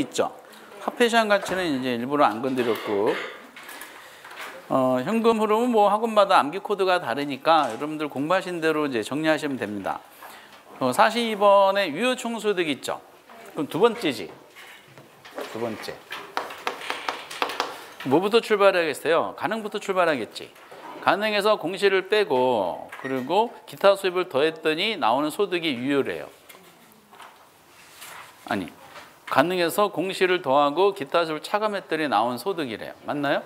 있죠. 화폐 시장 가치는 이제 일부러 안 건드렸고, 현금 흐름은 뭐 학원마다 암기 코드가 다르니까 여러분들 공부하신 대로 이제 정리하시면 됩니다. 42번에 유효 총소득 있죠. 그럼 두 번째지. 두 번째. 뭐부터 출발하겠어요? 가능부터 출발하겠지. 가능에서 공시를 빼고 그리고 기타 수입을 더했더니 나오는 소득이 유효래요. 아니, 가능에서 공시를 더하고 기타 수입을 차감했더니 나온 소득이래요. 맞나요?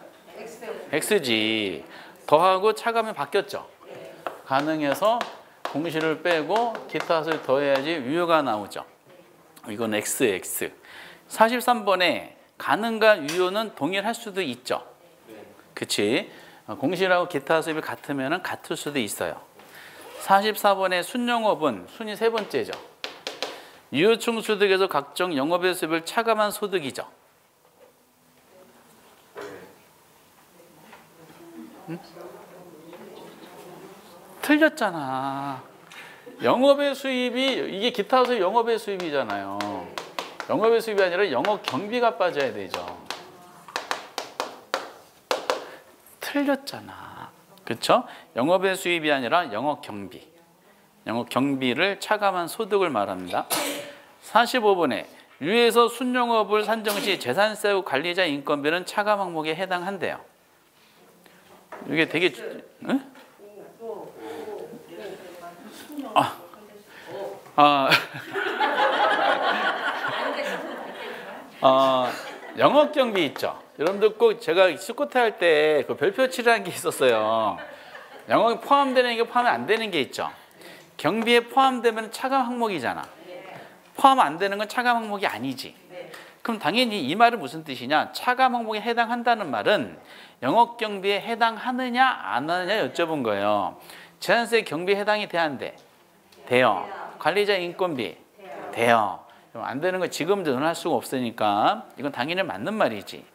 X지. 더하고 차감이 바뀌었죠. 가능에서 공시를 빼고 기타 수입을 더해야지 유효가 나오죠. 이건 X. 43번에 가능과 유효는 동일할 수도 있죠. 그치? 공시라고 기타 수입이 같으면 같을 수도 있어요. 44번의 순영업은 순이 세 번째죠. 유효총 소득에서 각종 영업의 수입을 차감한 소득이죠. 응? 틀렸잖아. 영업의 수입이 이게 기타 수입 영업의 수입이잖아요. 영업의 수입이 아니라 영업 경비가 빠져야 되죠. 틀렸잖아. 그렇죠? 영업의 수입이 아니라 영업 경비. 영업 경비를 차감한 소득을 말합니다. 45번에 유에서 순영업을 산정 시 재산세 후 관리자 인건비는 차감 항목에 해당한대요. 이게 되게 응? 영업 경비 있죠. 여러분들 꼭 제가 스쿼트 할 때 그 별표 칠하는 게 있었어요. 영업이 포함되는 게 포함이 안 되는 게 있죠. 경비에 포함되면 차감 항목이잖아. 포함 안 되는 건 차감 항목이 아니지. 그럼 당연히 이 말은 무슨 뜻이냐? 차감 항목에 해당한다는 말은 영업 경비에 해당하느냐 안 하느냐 여쭤본 거예요. 재산세 경비에 해당이 돼야 안 돼? 돼요. 관리자 인건비 돼요. 안 되는 거 지금도 할 수가 없으니까 이건 당연히 맞는 말이지.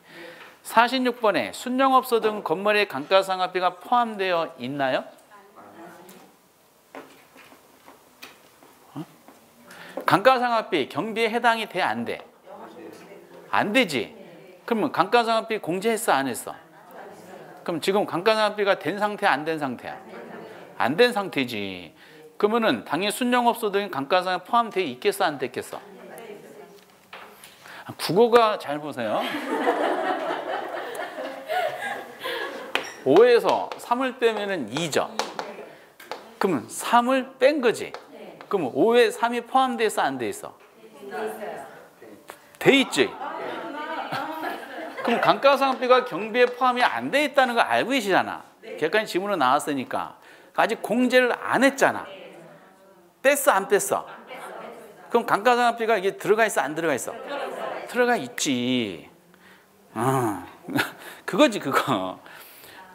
46번에 순영업소 등 건물의 감가상각비가 포함되어 있나요? 감가상각비 경비에 해당이 돼 안 돼? 안 되지. 그러면 감가상각비 공제했어 안 했어? 그럼 지금 감가상각비가 된 상태야 안 된 상태야? 안 된 상태지. 그러면은 당연히 순영업소 등 감가상각 포함되어 있겠어 안 됐겠어? 국어가 잘 보세요. 5에서 3을 빼면은 2죠. 그러면 3을 뺀 거지. 그러면 5에 3이 포함돼 있어 안 돼 있어? 돼 있지. 그럼 감가상각비가 경비에 포함이 안 돼 있다는 걸 알고 계시잖아. 객관식 지문으로 나왔으니까. 아직 공제를 안 했잖아. 뺐어 안 뺐어? 그럼 감가상각비가 이게 들어가 있어 안 들어가 있어? 들어가 있지. 그거지 그거.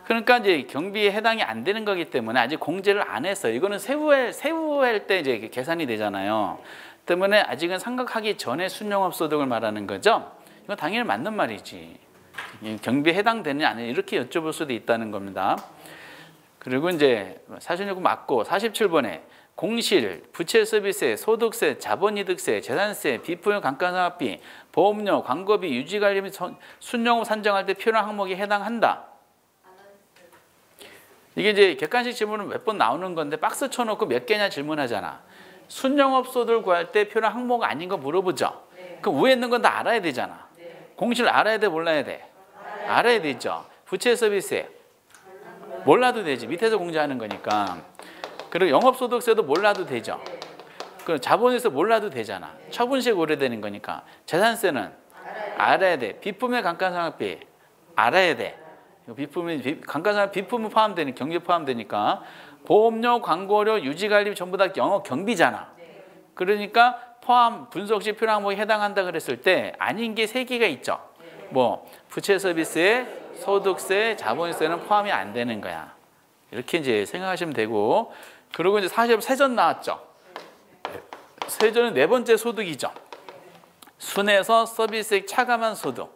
그러니까 이제 경비에 해당이 안 되는 거기 때문에 아직 공제를 안 했어요. 이거는 세후할 때 이제 계산이 되잖아요. 때문에 아직은 상각하기 전에 순영업 소득을 말하는 거죠. 이건 당연히 맞는 말이지. 경비에 해당되느냐 아니냐 이렇게 여쭤볼 수도 있다는 겁니다. 그리고 이제 46번 맞고 47번에 공실, 부채서비스세, 소득세, 자본이득세, 재산세, 비포용 감가상각비, 보험료, 광고비, 유지관리 및 순영업 산정할 때 필요한 항목에 해당한다. 이게 이제 객관식 질문은 몇 번 나오는 건데 박스 쳐놓고 몇 개냐 질문하잖아. 순영업소득을 구할 때 필요한 항목 아닌 거 물어보죠. 그럼 위에 있는 건 다 알아야 되잖아. 공실 알아야 돼 몰라야 돼? 알아야 되죠. 부채서비스세 몰라도 되지. 밑에서 공제하는 거니까. 그리고 영업소득세도 몰라도 되죠. 그리고 자본에서 몰라도 되잖아. 처분시에 고려되는 거니까. 재산세는 알아야 돼. 비품의 감가상각비 알아야 돼. 비품이 감가상각 비품은 포함되는 경비에 포함되니까. 보험료, 광고료, 유지관리 전부 다 영업 경비잖아. 그러니까 포함 분석 시 필요한 항목에 해당한다 그랬을 때 아닌 게 3개가 있죠. 뭐 부채서비스에 소득세, 자본세는 포함이 안 되는 거야. 이렇게 이제 생각하시면 되고. 그리고 이제 사실 세전 나왔죠. 세전은 4번째 소득이죠. 순에서 서비스액 차감한 소득.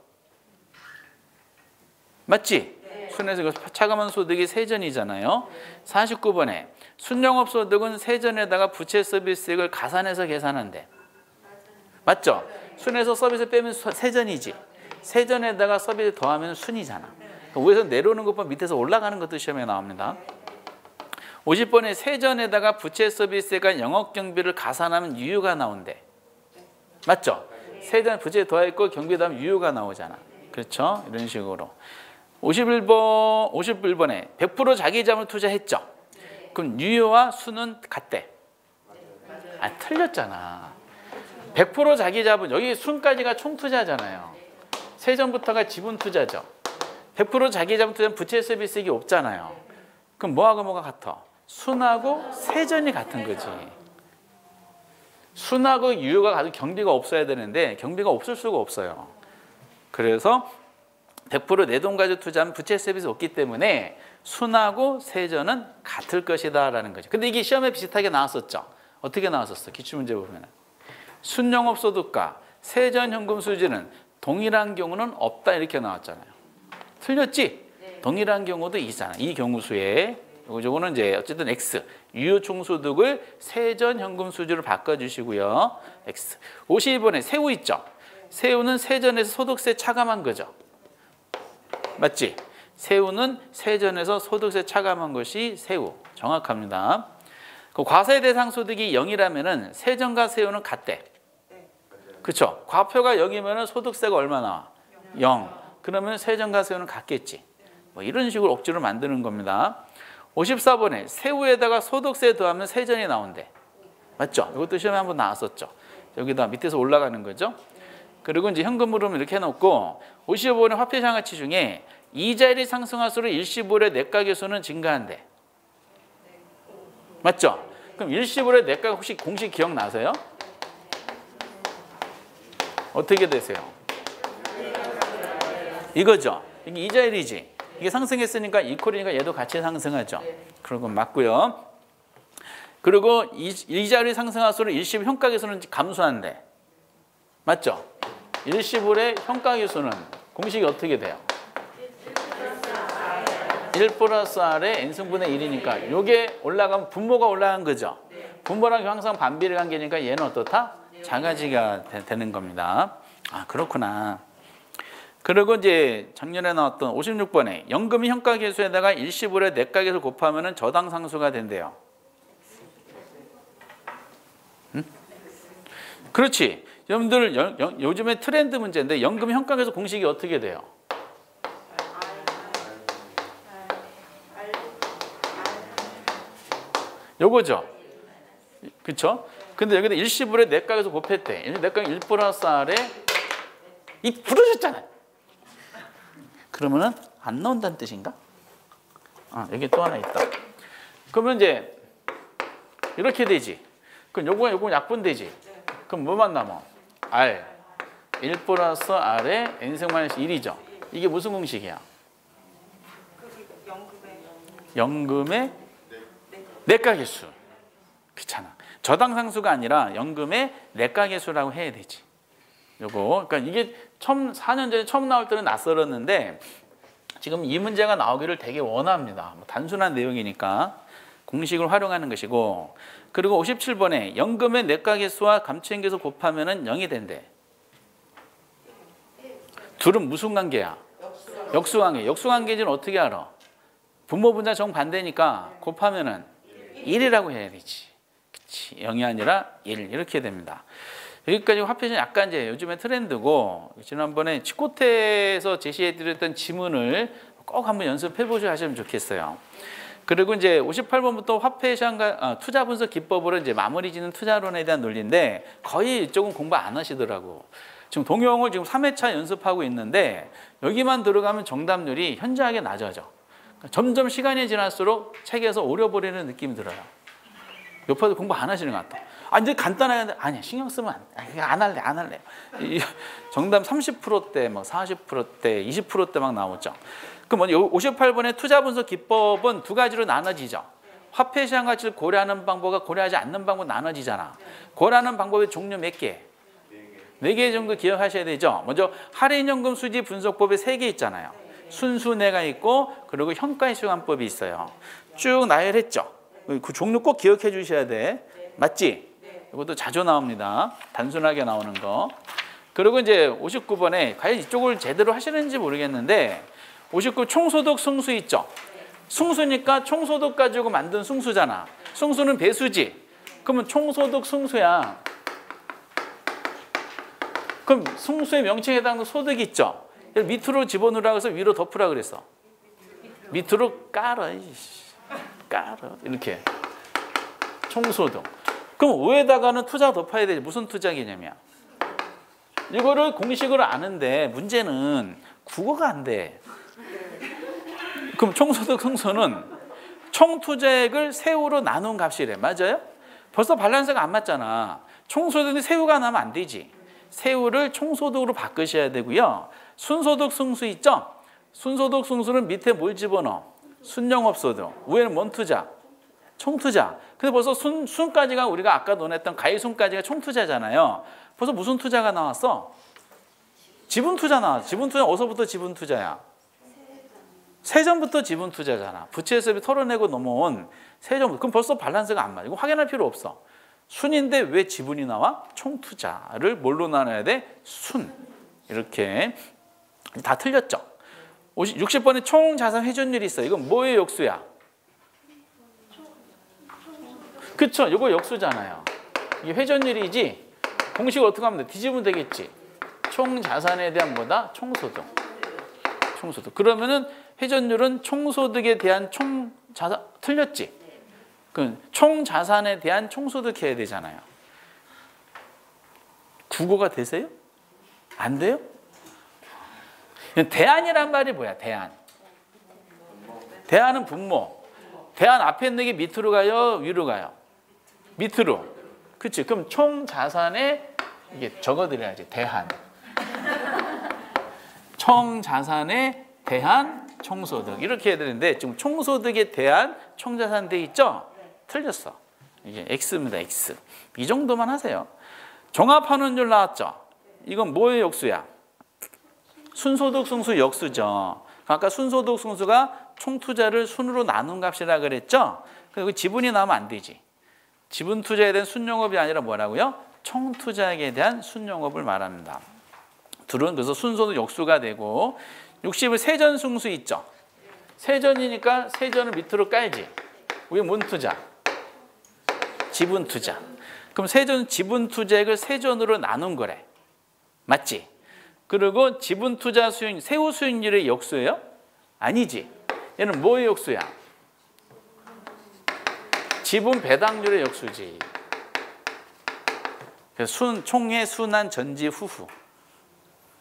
맞지? 순에서 차감한 소득이 세전이잖아요. 49번에 순영업 소득은 세전에다가 부채 서비스액을 가산해서 계산한대. 맞죠? 순에서 서비스 빼면 세전이지. 세전에다가 서비스 더하면 순이잖아. 그러니까 위에서 내려오는 것보다 밑에서 올라가는 것도 시험에 나옵니다. 50번에 세전에다가 부채 서비스가 영업 경비를 가산하면 유효가 나온대. 맞죠? 세전 부채 더했고 경비 더하면 유효가 나오잖아. 그렇죠? 이런 식으로. 51번에 100% 자기 자본 투자했죠. 그럼 유효와 순은 같대. 아, 틀렸잖아. 100% 자기 자본, 여기 순까지가 총 투자잖아요. 세전부터가 지분 투자죠. 100% 자기 자본 투자는 부채 서비스액이 없잖아요. 그럼 뭐하고 뭐가 같아? 순하고 세전이 같은 거지. 순하고 유효가 같은 경비가 없어야 되는데 경비가 없을 수가 없어요. 그래서 100% 내돈가족 투자하면 부채 서비스 없기 때문에 순하고 세전은 같을 것이다 라는 거죠. 근데 이게 시험에 비슷하게 나왔었죠. 어떻게 나왔었어? 기출문제 보면 순영업소득과 세전현금 수지는 동일한 경우는 없다 이렇게 나왔잖아요. 틀렸지? 네. 동일한 경우도 있잖아. 이 경우 수에 요거는 이제 어쨌든 X 유효총소득을 세전현금 수지로 바꿔주시고요. X. 52번에 새우 있죠. 새우는 세전에서 소득세 차감한 거죠. 맞지? 새우는 세전에서 소득세 차감한 것이 새우. 정확합니다. 그 과세 대상 소득이 0이라면은 세전과 새우는 같대. 그렇죠? 과표가 0이면은 소득세가 얼마 나와? 0. 그러면 세전과 새우는 같겠지. 뭐 이런 식으로 억지로 만드는 겁니다. 54번에 새우에다가 소득세 더하면 세전이 나온대. 맞죠? 이것도 시험에 한번 나왔었죠. 여기다 밑에서 올라가는 거죠. 그리고 이제 현금 흐름 이렇게 해놓고 55번의 화폐 장아찌 중에 이자율이 상승할수록 일시불의 내가계수는 증가한대. 맞죠? 그럼 일시불의 내가 혹시 공식 기억나세요? 어떻게 되세요? 이거죠. 이게 이자율이지. 이게 상승했으니까 이퀄이니까 얘도 같이 상승하죠. 그런 건 맞고요. 그리고 이자율이 상승할수록 일시불 현가계수는 감소한대. 맞죠? 일시불의 현가계수는 공식이 어떻게 돼요? 1 플러스 R의 N승분의 1이니까 이게 올라가면 분모가 올라간 거죠. 분모랑 항상 반비례 관계니까 얘는 어떻다? 작아지가 되는 겁니다. 아, 그렇구나. 그리고 이제 작년에 나왔던 56번에 연금이 현가계수에다가 일시불의 내가계수 곱하면 저당상수가 된대요. 응? 그렇지. 여러분들 요즘에 트렌드 문제인데 연금 현가계수 공식이 어떻게 돼요? 요거죠. 그렇죠? 근데 여기다 일시불의 내가계수 곱했대. 내가 1 플러스 R에 이 부러졌잖아요. 그러면은 안 나온다는 뜻인가? 여기 또 하나 있다. 그러면 이제 이렇게 되지. 그럼 요거 약분되지. 그럼 뭐만 남아? R 1 플러스 R에 N승-1이죠. 이게 무슨 공식이야? 연금의 내가계수. 그렇잖아. 저당상수가 아니라 연금의 내가계수라고 해야 되지. 요거. 그러니까 이게 4년 전에 처음 나올 때는 낯설었는데 지금 이 문제가 나오기를 되게 원합니다. 단순한 내용이니까 공식을 활용하는 것이고, 그리고 57번에 연금의 내가계수와 감추행계수 곱하면은 0이 된대. 둘은 무슨 관계야? 역수관계. 역수관계는 어떻게 알아? 분모분자 정반대니까 곱하면은 1이라고 해야 되지. 그치? 0이 아니라 1 이렇게 됩니다. 여기까지 화폐는 약간 이제 요즘에 트렌드고, 지난번에 치코테에서 제시해드렸던 지문을 꼭 한번 연습해 보시면 좋겠어요. 그리고 이제 58번부터 화폐 시장과 투자 분석 기법으로 이제 마무리 짓는 투자론에 대한 논리인데 거의 이쪽은 공부 안 하시더라고. 지금 동영을 지금 3회차 연습하고 있는데 여기만 들어가면 정답률이 현저하게 낮아져. 점점 시간이 지날수록 책에서 오려버리는 느낌이 들어요. 옆에서 공부 안 하시는 것 같아. 이제 간단하게 아니야, 신경 쓰면 안 할래. 정답 30%대, 막 40%대, 20%대 막 나오죠. 그럼 58번의 투자 분석 기법은 두 가지로 나눠지죠. 화폐 시장 가치를 고려하는 방법과 고려하지 않는 방법 나눠지잖아. 고려하는 방법의 종류 몇 개? 4개 정도 기억하셔야 되죠. 먼저 할인연금 수지 분석법에 3개 있잖아요. 순수내가 있고, 그리고 현가인수관법이 있어요. 쭉 나열했죠. 그 종류 꼭 기억해 주셔야 돼. 맞지? 이것도 자주 나옵니다. 단순하게 나오는 거. 그리고 이제 59번에 과연 이쪽을 제대로 하시는지 모르겠는데 59 총소득 승수 있죠. 승수니까 총소득 가지고 만든 승수잖아. 승수는 배수지. 그러면 총소득 승수야. 그럼 승수의 명칭에 해당하는 소득이 있죠. 밑으로 집어넣으라고 해서 위로 덮으라 그랬어. 밑으로 깔아. 깔아. 이렇게. 총소득. 그럼 5에다가는 투자 덮어야 되지. 무슨 투자 개념이야? 이거를 공식으로 아는데 문제는 국어가 안 돼. 그럼 총소득 승수는 총투자액을 세후로 나눈 값이래. 맞아요? 벌써 밸런스가 안 맞잖아. 총소득이 세후가 나면 안 되지. 세후를 총소득으로 바꾸셔야 되고요. 순소득 승수 있죠? 순소득 승수는 밑에 뭘 집어넣어? 순영업소득. 위에는 뭔 투자? 총투자. 근데 벌써 순까지가 우리가 아까 논했던 가이순까지가 총투자잖아요. 벌써 무슨 투자가 나왔어? 지분투자 나왔어. 지분투자 어디서부터 지분투자야? 세전부터 지분투자잖아. 부채에서 털어내고 넘어온 세전부터. 그럼 벌써 밸런스가 안 맞아. 이거 확인할 필요 없어. 순인데 왜 지분이 나와? 총투자를 뭘로 나눠야 돼? 순. 이렇게 다 틀렸죠. 60번에 총자산 회전율이 있어. 이건 뭐의 역수야? 그쵸? 이거 역수잖아요. 이게 회전율이지. 공식을 어떻게 하면 돼? 뒤집으면 되겠지. 총자산에 대한 뭐다? 총소득. 총소득. 그러면은 회전율은 총소득에 대한 총자산 틀렸지. 그 총자산에 대한 총소득 해야 되잖아요. 국어가 되세요? 안 돼요? 대안이란 말이 뭐야? 대안. 대안은 분모. 대안 앞에 있는 게 밑으로 가요? 위로 가요? 밑으로. 그치? 그럼 총자산에 이게 적어드려야지. 대한. 총자산에 대한 총소득. 이렇게 해야 되는데 지금 총소득에 대한 총자산 돼 있죠? 틀렸어. 이게 X입니다. X. 이 정도만 하세요. 종합환원율 나왔죠? 이건 뭐의 역수야? 순소득 승수 역수죠. 아까 순소득 승수가 총투자를 순으로 나눈 값이라 그랬죠? 그리고 지분이 나오면 안 되지. 지분 투자에 대한 순영업이 아니라 뭐라고요? 총투자액에 대한 순영업을 말합니다. 둘은 그래서 순소득 역수가 되고 60은 세전승수 있죠? 세전이니까 세전을 밑으로 깔지. 위에 뭔 투자? 지분 투자. 그럼 세전 지분 투자액을 세전으로 나눈 거래. 맞지? 그리고 지분 투자 수익, 세후 수익률의 역수예요? 아니지. 얘는 뭐의 역수야? 지분 배당률의 역수지. 총의 순환 전지 후후.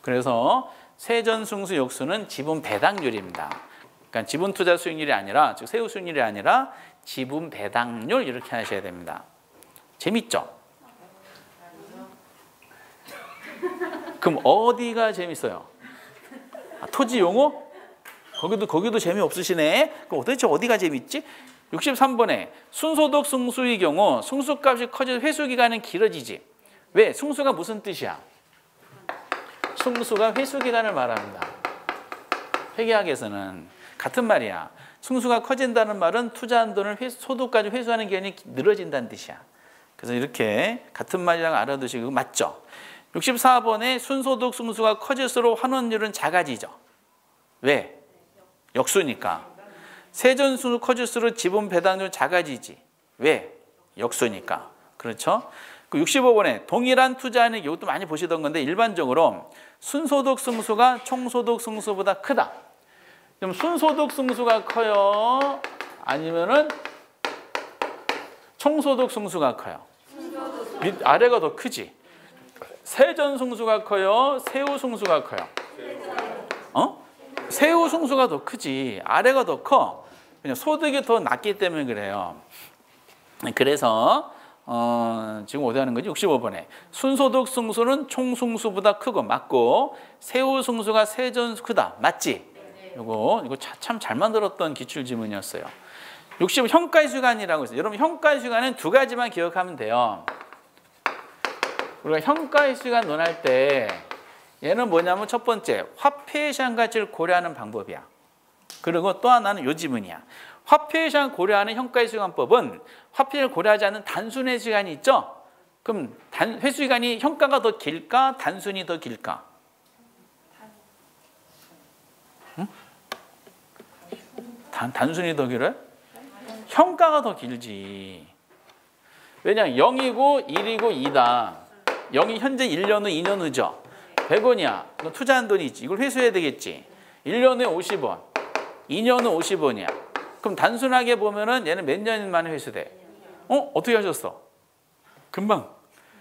그래서 세전승수 역수는 지분 배당률입니다. 그러니까 지분 투자 수익률이 아니라, 즉 세후 수익률이 아니라 지분 배당률 이렇게 하셔야 됩니다. 재밌죠? 그럼 어디가 재밌어요? 토지 용어? 거기도 재미없으시네. 그럼 도대체 어디가 재밌지? 63번에 순소득 승수의 경우 승수값이 커져 회수기간은 길어지지. 왜? 승수가 무슨 뜻이야? 승수가 회수기간을 말합니다. 회계학에서는 같은 말이야. 승수가 커진다는 말은 투자한 돈을 소득까지 회수하는 기간이 늘어진다는 뜻이야. 그래서 이렇게 같은 말이라고 알아두시고 맞죠? 64번에 순소득 승수가 커질수록 환원율은 작아지죠. 왜? 역수니까. 세전승수 커질수록 지분 배당률 작아지지. 왜? 역수니까. 그렇죠? 65번에 동일한 투자는 이것도 많이 보시던 건데 일반적으로 순소득 승수가 총소득 승수보다 크다. 그럼 순소득 승수가 커요? 아니면은 총소득 승수가 커요? 아래가 더 크지. 세전 승수가 커요? 세후 승수가 커요? 세후 승수가 더 크지. 아래가 더 커. 그냥 소득이 더 낮기 때문에 그래요. 그래서 지금 어디 하는 거지? 65번에 순소득 승수는 총승수보다 크고 맞고 세후 승수가 세전 크다. 맞지? 이거 참 잘 만들었던 기출 지문이었어요. 60은 현가의 시간이라고 있어요. 여러분 현가의 시간은 두 가지만 기억하면 돼요. 우리가 현가의 시간 논할 때 얘는 뭐냐면 첫 번째 화폐의 시장 가치를 고려하는 방법이야. 그리고 또 하나는 요 지문이야. 화폐의 시장 고려하는 현가의 시간법은 화폐를 고려하지 않는 단순의 시간이 있죠. 그럼 회수기간이 현가가 더 길까? 단순이 더 길까? 응? 단순이 더 길어요? 현가가 더 길지. 왜냐 0이고 1이고 2다. 0이 현재 1년 후 2년 후죠. 100원이야. 이거 투자한 돈이지. 이걸 회수해야 되겠지. 1년 후에 50원. 2년 후 50원이야. 그럼 단순하게 보면은 얘는 몇 년 만에 회수돼? 어떻게 하셨어? 금방.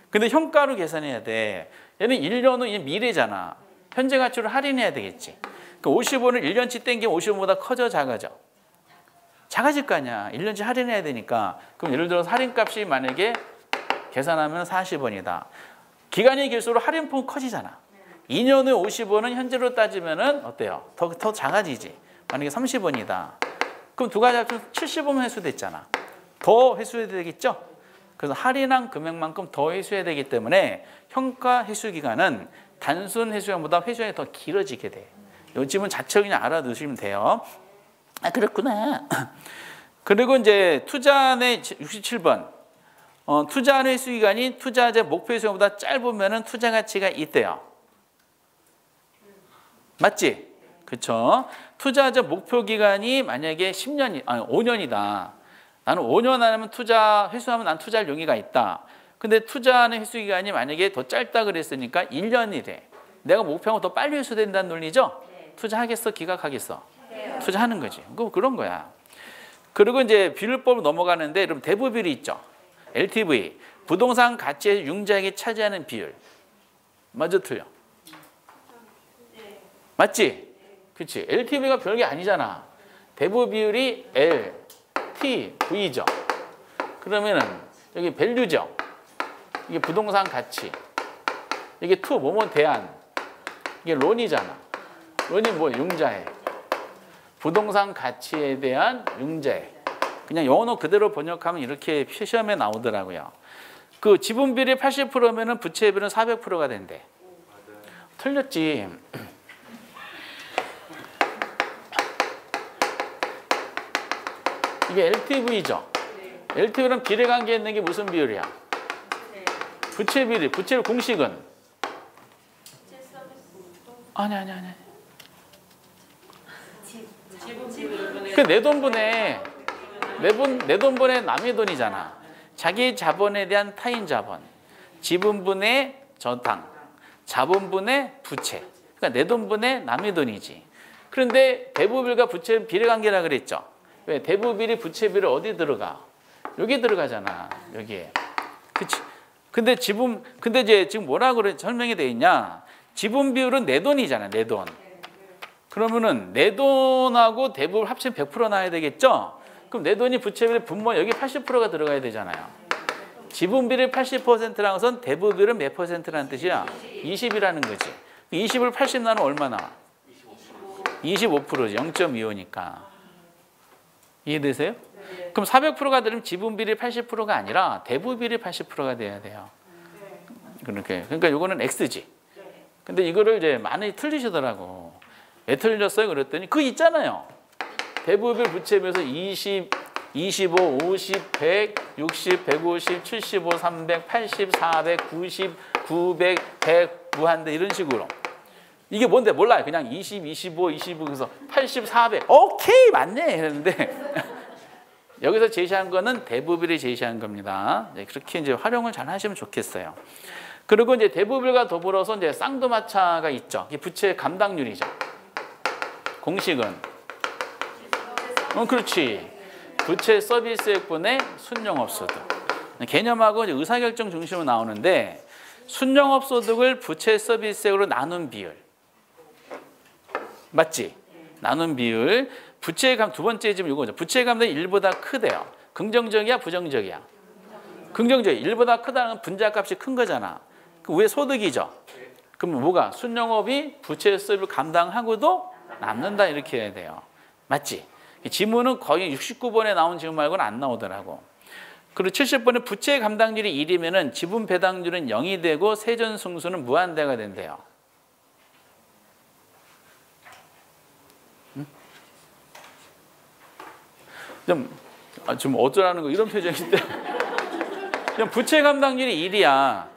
근데 현가로 계산해야 돼. 얘는 1년 후 미래잖아. 현재 가치로 할인해야 되겠지. 그 50원을 1년치 땡기면 50원보다 커져 작아져? 작아질 거 아니야. 1년치 할인해야 되니까. 그럼 예를 들어서 할인값이 만약에 계산하면 40원이다. 기간이 길수록 할인폭은 커지잖아. 2년 후에 50원은 현재로 따지면은 어때요? 더 작아지지. 만약에 30원이다. 그럼 두 가지 합치면 70원 회수됐잖아. 더 회수해야 되겠죠? 그래서 할인한 금액만큼 더 회수해야 되기 때문에 현가 회수 기간은 단순 회수기간보다 회수기간이 더 길어지게 돼. 이 지문 자체를 그냥 알아두시면 돼요. 아, 그렇구나. 그리고 이제 투자안의 67번. 투자한 회수 기간이 투자자 목표 회수기간보다 짧으면은 투자 가치가 있대요. 맞지? 그렇죠? 투자자 목표 기간이 만약에 5년이다. 나는 5년 안에 투자 회수하면 난 투자할 용의가 있다. 근데 투자하는 회수 기간이 만약에 더 짧다 그랬으니까 1년이래. 내가 목표하고 더 빨리 회수된다는 논리죠? 투자하겠어? 기각하겠어? 투자하는 거지. 그런 거야. 그리고 이제 비율법으로 넘어가는데 그럼 대부 비율이 있죠. LTV, 부동산 가치의 융자액이 차지하는 비율. 맞아, 틀려? 맞지? 그렇지. LTV가 별게 아니잖아. 대부 비율이 L, T, V죠. 그러면은 여기 밸류죠. 이게 부동산 가치. 이게 투, 뭐뭐 대안. 이게 론이잖아. 론이 뭐? 융자액. 부동산 가치에 대한 융자액. 그냥 영어로 그대로 번역하면 이렇게 시험에 나오더라고요. 그 지분 비율이 80%면은 부채 비율은 400%가 된대. 틀렸지. 이게 LTV죠. LTV는 비례관계에 있는 게 무슨 비율이야? 부채 비율. 부채 공식은? 아니. 그 내 돈분의 내 돈분의 남의 돈이잖아. 자기 자본에 대한 타인 자본, 지분분의 저당, 자본분의 부채. 그러니까 내 돈분의 남의 돈이지. 그런데 대부비율과 부채는 비례관계라 그랬죠. 왜? 대부비율이 부채비율 어디 들어가? 여기 들어가잖아. 여기에. 그치? 근데 이제 지금 뭐라고 설명이 돼 있냐? 지분 비율은 내 돈이잖아. 내 돈. 그러면은 내 돈하고 대부분 합치면 100% 나야 되겠죠? 그럼 내 돈이 부채비율 분모 여기 80%가 들어가야 되잖아요. 지분 비율 80%라는 것은 대부 비율은 몇 %라는 뜻이야? 20이라는 거지. 20을 80 나누면 얼마 나와? 25%지. 0.25니까. 이해되세요? 그럼 400%가 되면 지분 비율이 80%가 아니라 대부 비율이 80%가 돼야 돼요. 그러니까 이거는 X지. 근데 이거를 이제 많이 틀리시더라고. 왜 틀렸어요? 그랬더니 그거 있잖아요. 대부비율 부채비율에서 20, 25, 50, 100, 60, 150, 75, 300, 80, 400, 90, 900, 100, 무한대 이런 식으로. 이게 뭔데 몰라요. 그냥 20, 25, 25 그래서 80, 400. 오케이 맞네 했는데 여기서 제시한 거는 대부비율이 제시한 겁니다. 그렇게 이제 활용을 잘 하시면 좋겠어요. 그리고 이제 대부비율과 더불어서 이제 쌍두마차가 있죠. 이게 부채 감당률이죠. 공식은 그렇지. 부채 서비스액분의 순영업소득. 개념하고 이제 의사결정 중심으로 나오는데 순영업소득을 부채 서비스액으로 나눈 비율. 맞지? 나눈 비율. 부채감 두 번째 지금 이거죠. 부채 감당이 1보다 크대요. 긍정적이야, 부정적이야? 긍정적이야. 1보다 크다는 분자값이 큰 거잖아. 그럼 왜 소득이죠? 그럼 뭐가? 순영업이 부채 서비스를 감당하고도 남는다 이렇게 해야 돼요. 맞지? 지문은 거의 69번에 나온 지문 말고는 안 나오더라고. 그리고 70번에 부채 감당률이 1이면은 지분 배당률은 0이 되고 세전승수는 무한대가 된대요. 좀 어쩌라는 거 이런 표정인데 그럼 부채 감당률이 1이야.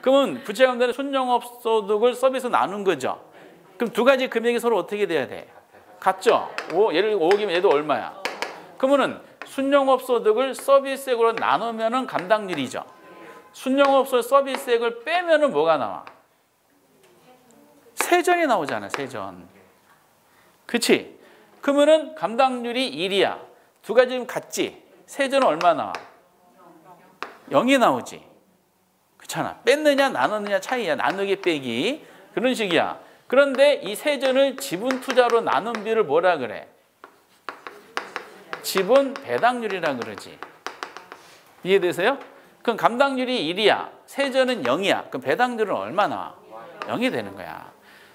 그러면 부채 감당률 순영업소득을 서비스 나눈 거죠. 그럼 두 가지 금액이 서로 어떻게 돼야 돼? 같죠? 예를 들어 5억이면 얘도 얼마야? 그러면은 순영업소득을 서비스액으로 나누면은 감당률이죠. 순영업소 서비스액을 빼면은 뭐가 나와? 세전이 나오잖아, 세전. 그치? 그러면은 감당률이 1이야. 두 가지 좀 같지? 세전은 얼마 나와? 0이 나오지. 그렇잖아. 뺐느냐 나눴느냐 차이야. 나누기 빼기. 그런 식이야. 그런데 이 세전을 지분 투자로 나눈 비율을 뭐라 그래? 지분 배당률이라 그러지. 이해되세요? 그럼 감당률이 1이야. 세전은 0이야. 그럼 배당률은 얼마 나와? 0이 되는 거야.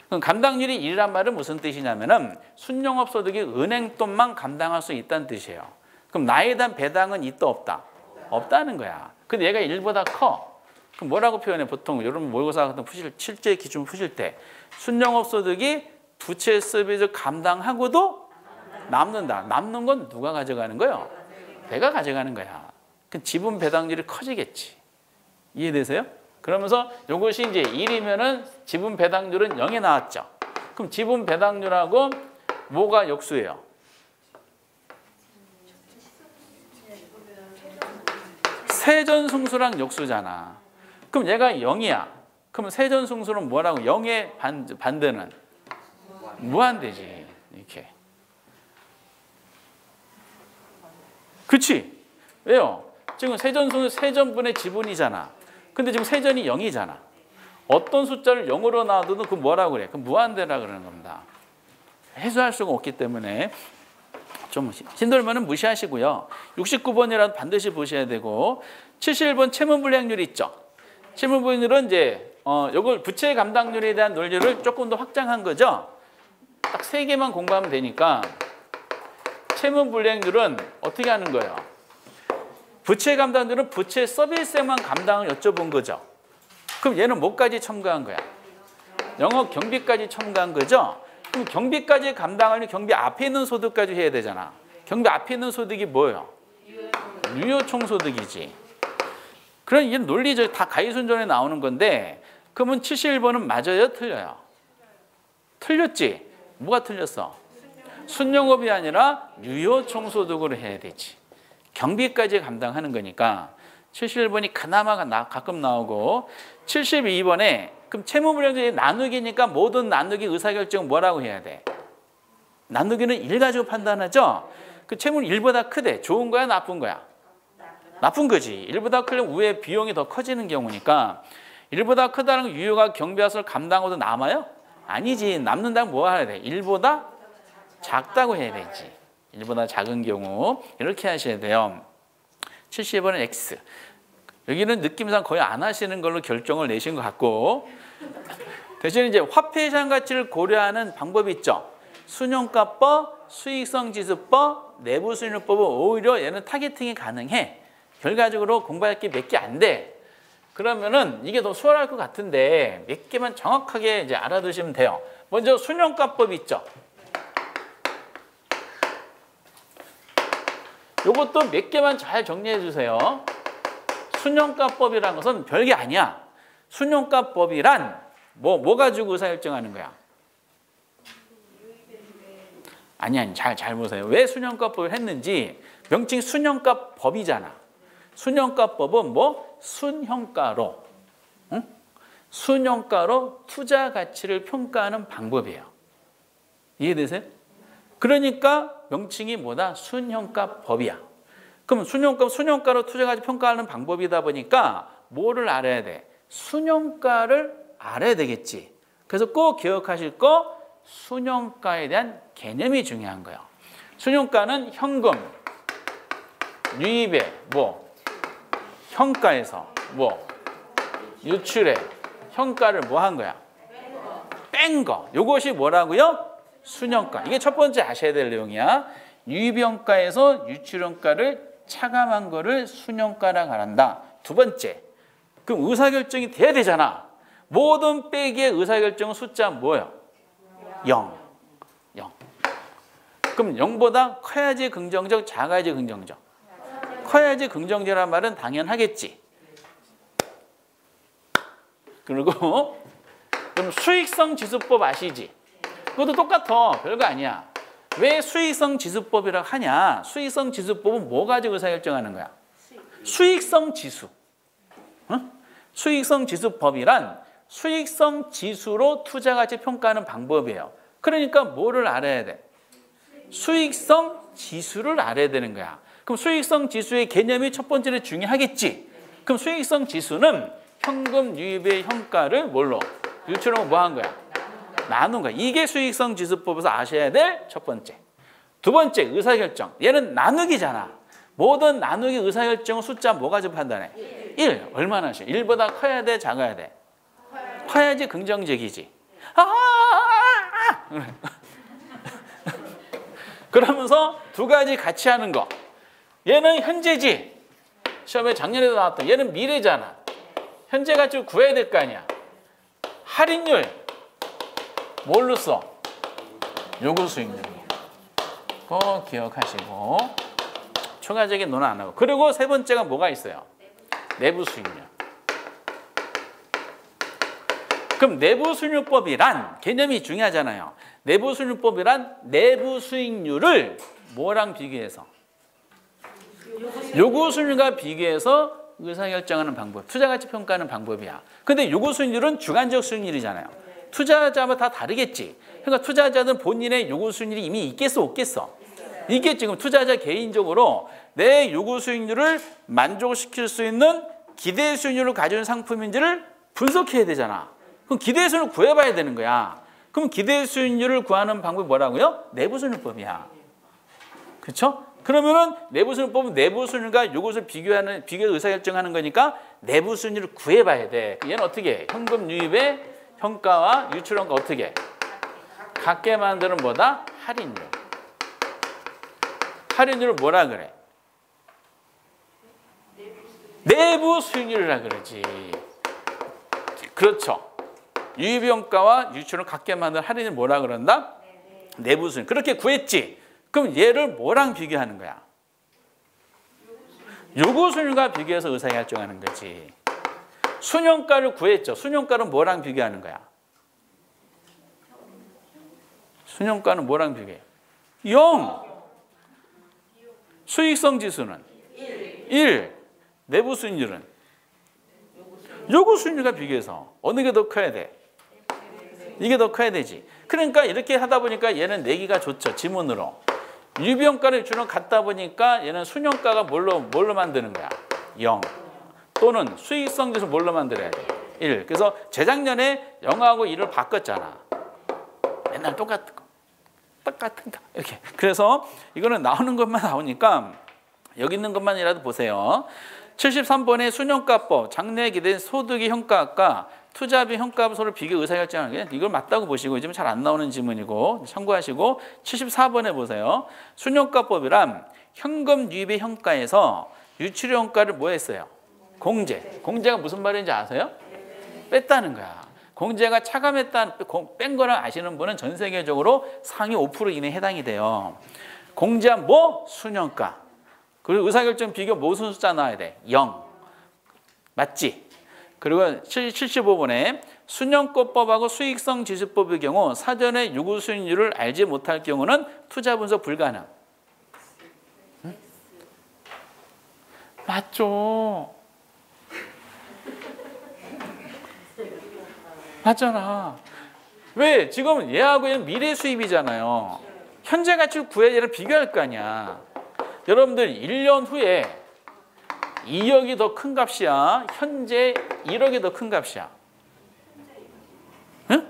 그럼 감당률이 1이란 말은 무슨 뜻이냐면은 순영업 소득이 은행 돈만 감당할 수 있다는 뜻이에요. 그럼 나에 대한 배당은 있다 없다? 없다는 거야. 근데 얘가 1보다 커. 그럼 뭐라고 표현해? 보통 여러분 모의고사 같은 실제 기준 푸실 때 순영업 소득이 부채 서비스 감당하고도 남는다. 남는 건 누가 가져가는 거예요? 내가 가져가는 거야. 그 지분 배당률이 커지겠지. 이해되세요? 그러면서 이것이 이제 1이면은 지분 배당률은 0이 나왔죠. 그럼 지분 배당률하고 뭐가 역수예요? 세전승수랑 역수잖아. 그럼 얘가 0이야. 그럼 세전승수는 뭐라고? 0의 반대는 무한대지. 이렇게. 그치? 왜요? 지금 세전승수 세전분의 지분이잖아. 근데 지금 세전이 0이잖아. 어떤 숫자를 0으로 놔둬도 그 뭐라고 그래? 그 무한대라 그러는 겁니다. 해소할 수가 없기 때문에 좀 힘들면은 무시하시고요. 69번이라도 반드시 보셔야 되고 71번 채무불이익률 있죠. 채무불이익률은 이제 이걸 부채 감당률에 대한 논리를 조금 더 확장한 거죠. 딱 3개만 공부하면 되니까 채무불이익률은 어떻게 하는 거예요? 부채 감당률은 부채 서비스액만 감당을 여쭤본 거죠. 그럼 얘는 뭐까지 첨가한 거야? 영업 경비까지 첨가한 거죠. 그럼 경비까지 감당하려면 경비 앞에 있는 소득까지 해야 되잖아. 경비 앞에 있는 소득이 뭐예요? 유효총소득이지. 그럼 이게 논리적 다 가이순전에 나오는 건데 그러면 71번은 맞아요? 틀려요? 틀렸지? 뭐가 틀렸어? 순영업이 아니라 유효총소득으로 해야 되지. 경비까지 감당하는 거니까 71번이 그나마 가끔 나오고 72번에 그럼 채무불이익률이 나누기니까 모든 나누기 의사결정은 뭐라고 해야 돼? 나누기는 1 가지고 판단하죠? 그 채무는 1보다 크대. 좋은 거야? 나쁜 거야? 나쁜 거지. 1보다 크려면 우회 비용이 더 커지는 경우니까 1보다 크다는 유효가 경비화소를 감당하고도 남아요? 아니지. 남는다면 뭐 해야 돼? 1보다 작다고 해야 되지. 1보다 작은 경우 이렇게 하셔야 돼요. 70번은 X. 여기는 느낌상 거의 안 하시는 걸로 결정을 내신 것 같고 대신 이제 화폐 시장 가치를 고려하는 방법이 있죠. 순용가법, 수익성지수법, 내부순위법은 오히려 얘는 타겟팅이 가능해. 결과적으로 공부할 게 몇 개 안 돼. 그러면은 이게 더 수월할 것 같은데 몇 개만 정확하게 이제 알아두시면 돼요. 먼저 순용가법 있죠. 요것도 몇 개만 잘 정리해 주세요. 순용가법이라는 것은 별게 아니야. 순용가법이란 뭐 가지고 의사결정하는 거야? 아니 잘 보세요. 왜 순용가법을 했는지 명칭 순용가법이잖아. 순용가법은 뭐? 순형가로 순형가로 투자 가치를 평가하는 방법이에요. 이해되세요? 그러니까 명칭이 뭐다? 순형가법이야. 그럼 순형가로 투자 가치 평가하는 방법이다 보니까 뭐를 알아야 돼? 순형가를 알아야 되겠지. 그래서 꼭 기억하실 거 순형가에 대한 개념이 중요한 거예요. 순형가는 현금, 유입에 현가에서 유출에 현가를 뭐 한 거야? 뺀 거. 이것이 뭐라고요? 순형가. 이게 첫 번째 아셔야 될 내용이야. 유입현가에서 유출현가를 차감한 거를 순형가라고 한다. 두 번째. 그럼 의사결정이 돼야 되잖아. 모든 빼기의 의사결정은 숫자 뭐예요? 0. 그럼 0보다 커야지 긍정적, 작아야지 긍정적. 커야지 긍정적이라는 말은 당연하겠지. 그리고 그럼 수익성 지수법 아시지? 그것도 똑같아. 별거 아니야. 왜 수익성 지수법이라고 하냐? 수익성 지수법은 뭐 가지고 의사결정하는 거야? 수익성 지수. 어? 수익성 지수법이란 수익성 지수로 투자가치 평가하는 방법이에요. 그러니까 뭐를 알아야 돼? 수익성 지수를 알아야 되는 거야. 그럼 수익성 지수의 개념이 첫 번째로 중요하겠지. 그럼 수익성 지수는 현금 유입의 현가를 뭘로? 유출하고 뭐 한 거야? 나눈 거야. 이게 수익성 지수법에서 아셔야 될 첫 번째. 두 번째, 의사결정. 얘는 나누기잖아. 모든 나누기 의사결정은 숫자 뭐 가지고 판단해? 1. 얼마나 씩? 1보다 커야 돼? 작아야 돼? 커야지 긍정적이지. 그러면서 두 가지 같이 하는 거. 얘는 현재지. 시험에 작년에도 나왔던. 얘는 미래잖아. 현재 가치를 구해야 될 거 아니야. 할인율. 뭘로 써? 요구 수익률. 그거 기억하시고. 추가적인 논의 안 하고. 그리고 세 번째가 뭐가 있어요? 내부 수익률. 그럼 내부 수익률법이란 개념이 중요하잖아요. 내부 수익률법이란 내부 수익률을 뭐랑 비교해서? 요구 수익률과 비교해서 의사결정하는 방법, 투자가치 평가하는 방법이야. 근데 요구 수익률은 주관적 수익률이잖아요. 투자자마다 다 다르겠지. 그러니까 투자자는 본인의 요구 수익률이 이미 있겠어, 없겠어? 있겠지. 그럼 투자자 개인적으로 내 요구 수익률을 만족시킬 수 있는 기대 수익률을 가지는 상품인지를 분석해야 되잖아. 그럼 기대 수익률을 구해봐야 되는 거야. 그럼 기대 수익률을 구하는 방법이 뭐라고요? 내부 수익률법이야. 그렇죠? 그러면은 내부 수익률법은 내부 수익률과 요것을 비교해서 의사결정하는 거니까 내부 수익률을 구해봐야 돼. 얘는 어떻게 해? 현금 유입의 현가와 유출현가 어떻게 해? 같게 만드는 뭐다? 할인율. 할인율을 뭐라 그래? 내부 수익률이라 그러지. 그렇죠. 유입현가와 유출을 같게 만든 할인을 뭐라 그런다? 내부 수익률. 그렇게 구했지. 그럼 얘를 뭐랑 비교하는 거야? 요구 수익률과 비교해서 의사결정하는 거지. 순현가를 구했죠. 순현가는 뭐랑 비교하는 거야? 순현가는 뭐랑 비교해? 0. 수익성 지수는 1. 내부 수익률은 요구 수익률과 비교해서 어느 게 더 커야 돼? 이게 더 커야 되지. 그러니까 이렇게 하다 보니까 얘는 내기가 좋죠. 지문으로. 유비현가를 주는 갖다 보니까 얘는 순현가가 뭘로 만드는 거야? 0. 또는 수익성 지수 뭘로 만들어야 돼? 1. 그래서 재작년에 0하고 1을 바꿨잖아. 맨날 똑같은 거. 똑같은 거. 이렇게. 그래서 이거는 나오는 것만 나오니까 여기 있는 것만이라도 보세요. 73번의 순현가법, 장래 기대 소득의 현가과 투자비 현가합 서로 비교 의사결정하는 게 이걸 맞다고 보시고 지금 잘 안 나오는 지문이고 참고하시고 74번에 보세요. 순현가법이란 현금 유입의 현가에서 유출의 현가를 뭐 했어요? 공제. 공제가 무슨 말인지 아세요? 뺐다는 거야. 공제가 차감했다, 뺀 거를 아시는 분은 전 세계적으로 상위 5% 이내에 해당이 돼요. 공제한 뭐? 순현가. 그리고 의사결정 비교 무슨 숫자 나와야 돼? 0. 맞지? 그리고 75번에 순현가법하고 수익성 지수법의 경우 사전에 요구 수익률을 알지 못할 경우는 투자 분석 불가능. 응? 맞죠? 맞잖아. 왜? 지금 얘하고 얘는 미래 수입이잖아요. 현재 가치를 구해야 얘를 비교할 거 아니야. 여러분들 1년 후에 2억이 더 큰 값이야? 현재 1억이 더 큰 값이야? 응?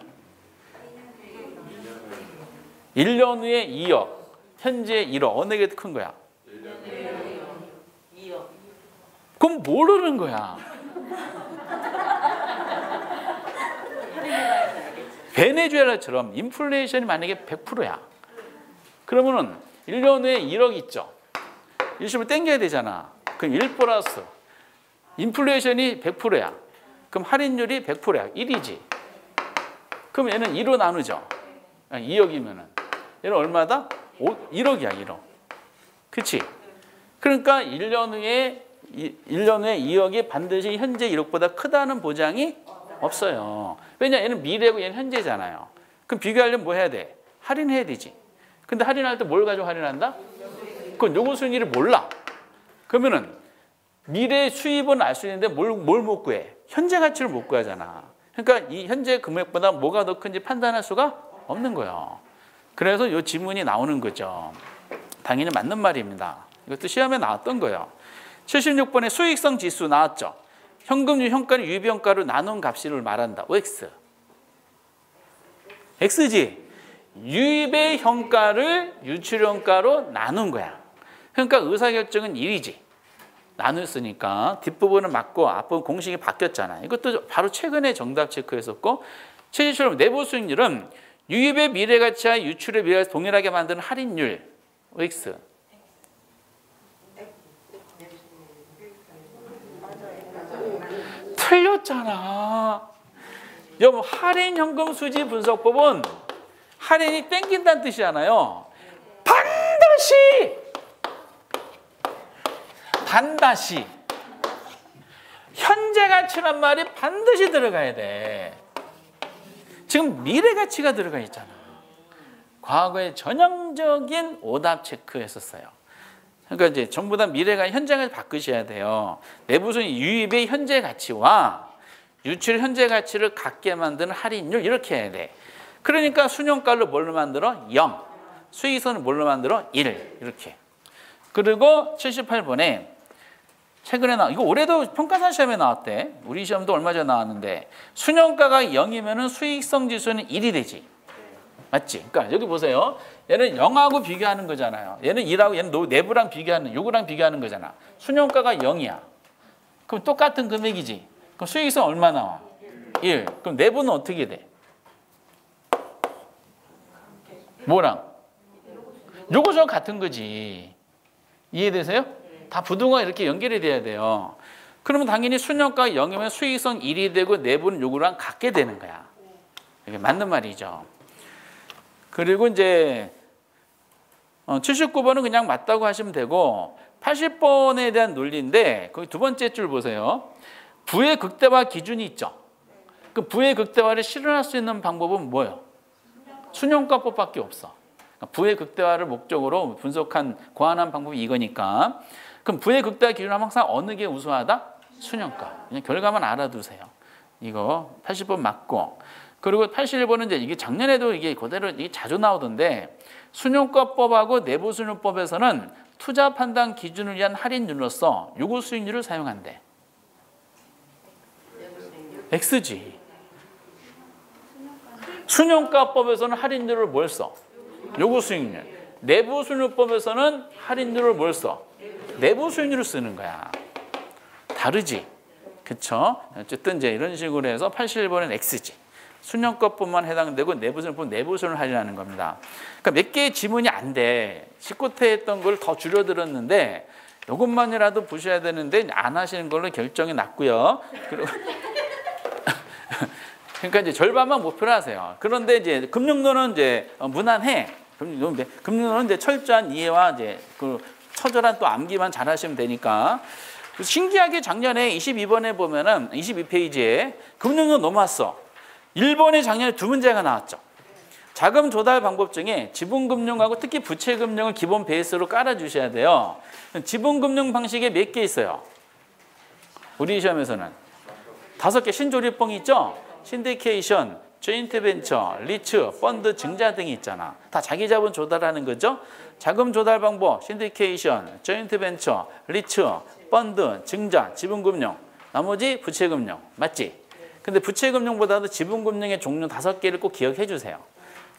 1년 후에 2억, 현재 1억. 어느 게 더 큰 거야? 2억. 그럼 모르는 거야. 베네수엘라처럼 인플레이션이 만약에 100%야. 그러면은 1년 후에 1억 있죠. 일시불 땡겨야 되잖아. 그럼 1 플러스 인플레이션이 100%야. 그럼 할인율이 100%야. 1이지. 그럼 얘는 2로 나누죠. 2억이면은 얘는 얼마다? 1억이야, 1억. 그치? 그러니까 1년 후에 2억이 반드시 현재 1억보다 크다는 보장이 없어요. 왜냐, 얘는 미래고 얘는 현재잖아요. 그럼 비교하려면 뭐 해야 돼? 할인해야 되지. 근데 할인할 때 뭘 가지고 할인한다? 그건 요구 수익률을 몰라. 그러면은 미래 수입은 알 수 있는데 뭘 못 구해? 현재 가치를 못 구하잖아. 그러니까 이 현재 금액보다 뭐가 더 큰지 판단할 수가 없는 거예요. 그래서 이 지문이 나오는 거죠. 당연히 맞는 말입니다. 이것도 시험에 나왔던 거예요. 76번에 수익성 지수 나왔죠. 현금류 현가를 유입현가로 나눈 값을 말한다. OX. X지. 유입의 현가를 유출현가로 나눈 거야. 그러니까 의사결정은 1이지. 나눴으니까 뒷부분은 맞고 앞부분 공식이 바뀌었잖아. 이것도 바로 최근에 정답 체크했었고, 77번 내부 수익률은 유입의 미래가치와 유출의 미래가치 동일하게 만드는 할인율. OX. 틀렸잖아. 여러분, 할인 현금 수지 분석법은 할인이 땡긴다는 뜻이잖아요. 반드시 현재 가치란 말이 반드시 들어가야 돼. 지금 미래 가치가 들어가 있잖아. 과거에 전형적인 오답 체크했었어요. 그러니까 이제 전부 다 미래가 현재가 바꾸셔야 돼요. 내부수익 유입의 현재 가치와 유출 현재 가치를 같게 만드는 할인율 이렇게 해야 돼. 그러니까 순현가를 뭘로 만들어? 0. 수익선을 뭘로 만들어? 1. 이렇게. 그리고 78번에 최근에 이거 올해도 평가사 시험에 나왔대. 우리 시험도 얼마 전에 나왔는데 순현가가 0이면 수익성 지수는 1이 되지. 맞지? 그러니까 여기 보세요. 얘는 0하고 비교하는 거잖아요. 얘는 1하고 얘는 내부랑 비교하는, 요거랑 비교하는 거잖아. 순현가가 0이야. 그럼 똑같은 금액이지. 그럼 수익성 얼마 나와? 1. 그럼 내부는 어떻게 돼? 뭐랑? 요거 저 같은 거지. 이해되세요? 다 부등호가 이렇게 연결이 돼야 돼요. 그러면 당연히 순현가가 0이면 수익성 1이 되고 내부는 요거랑 같게 되는 거야. 이게 맞는 말이죠. 그리고 이제 79번은 그냥 맞다고 하시면 되고 80번에 대한 논리인데 거기 두 번째 줄 보세요. 부의 극대화 기준이 있죠. 그 부의 극대화를 실현할 수 있는 방법은 뭐예요? 순현가법밖에 없어. 부의 극대화를 목적으로 분석한 고안한 방법이 이거니까. 그럼 부의 극대화 기준은 항상 어느 게 우수하다? 순현가. 그냥 결과만 알아두세요. 이거 80번 맞고. 그리고 81번은 이제 이게 작년에도 이게 그대로 이게 자주 나오던데 순현가법하고 내부순환법에서는 투자 판단 기준을 위한 할인율로서 요구 수익률을 사용한대. X지. 순현가법에서는 할인율을 뭘 써? 요구 수익률. 내부순환법에서는 할인율을 뭘 써? 내부 수익률을 쓰는 거야. 다르지. 그쵸? 어쨌든 이제 이런 식으로 해서 81번은 X지. 순현가법만 해당되고 내부순환법은 내부순환을 할인하는 겁니다. 그러니까 몇 개의 지문이 안 돼. 19태 했던 걸 더 줄여들었는데 이것만이라도 보셔야 되는데 안 하시는 걸로 결정이 났고요. 그리고 그러니까 이제 절반만 목표로 하세요. 그런데 이제 금융론은 이제 무난해. 금융론은 이제 철저한 이해와 이제 그 처절한 또 암기만 잘하시면 되니까. 신기하게 작년에 22번에 보면은 22페이지에 금융론 넘어왔어. 1번에 작년에 두 문제가 나왔죠. 자금 조달 방법 중에 지분금융하고 특히 부채금융을 기본 베이스로 깔아주셔야 돼요. 지분금융 방식에 몇 개 있어요? 우리 시험에서는 5개 신조립봉이 있죠? 신디케이션, 조인트 벤처, 리츠, 펀드, 증자 등이 있잖아. 다 자기 자본 조달하는 거죠. 자금 조달 방법, 신디케이션, 조인트 벤처, 리츠, 펀드, 증자, 지분금융, 나머지 부채금융. 맞지? 근데 부채금융보다도 지분금융의 종류 5개를 꼭 기억해 주세요.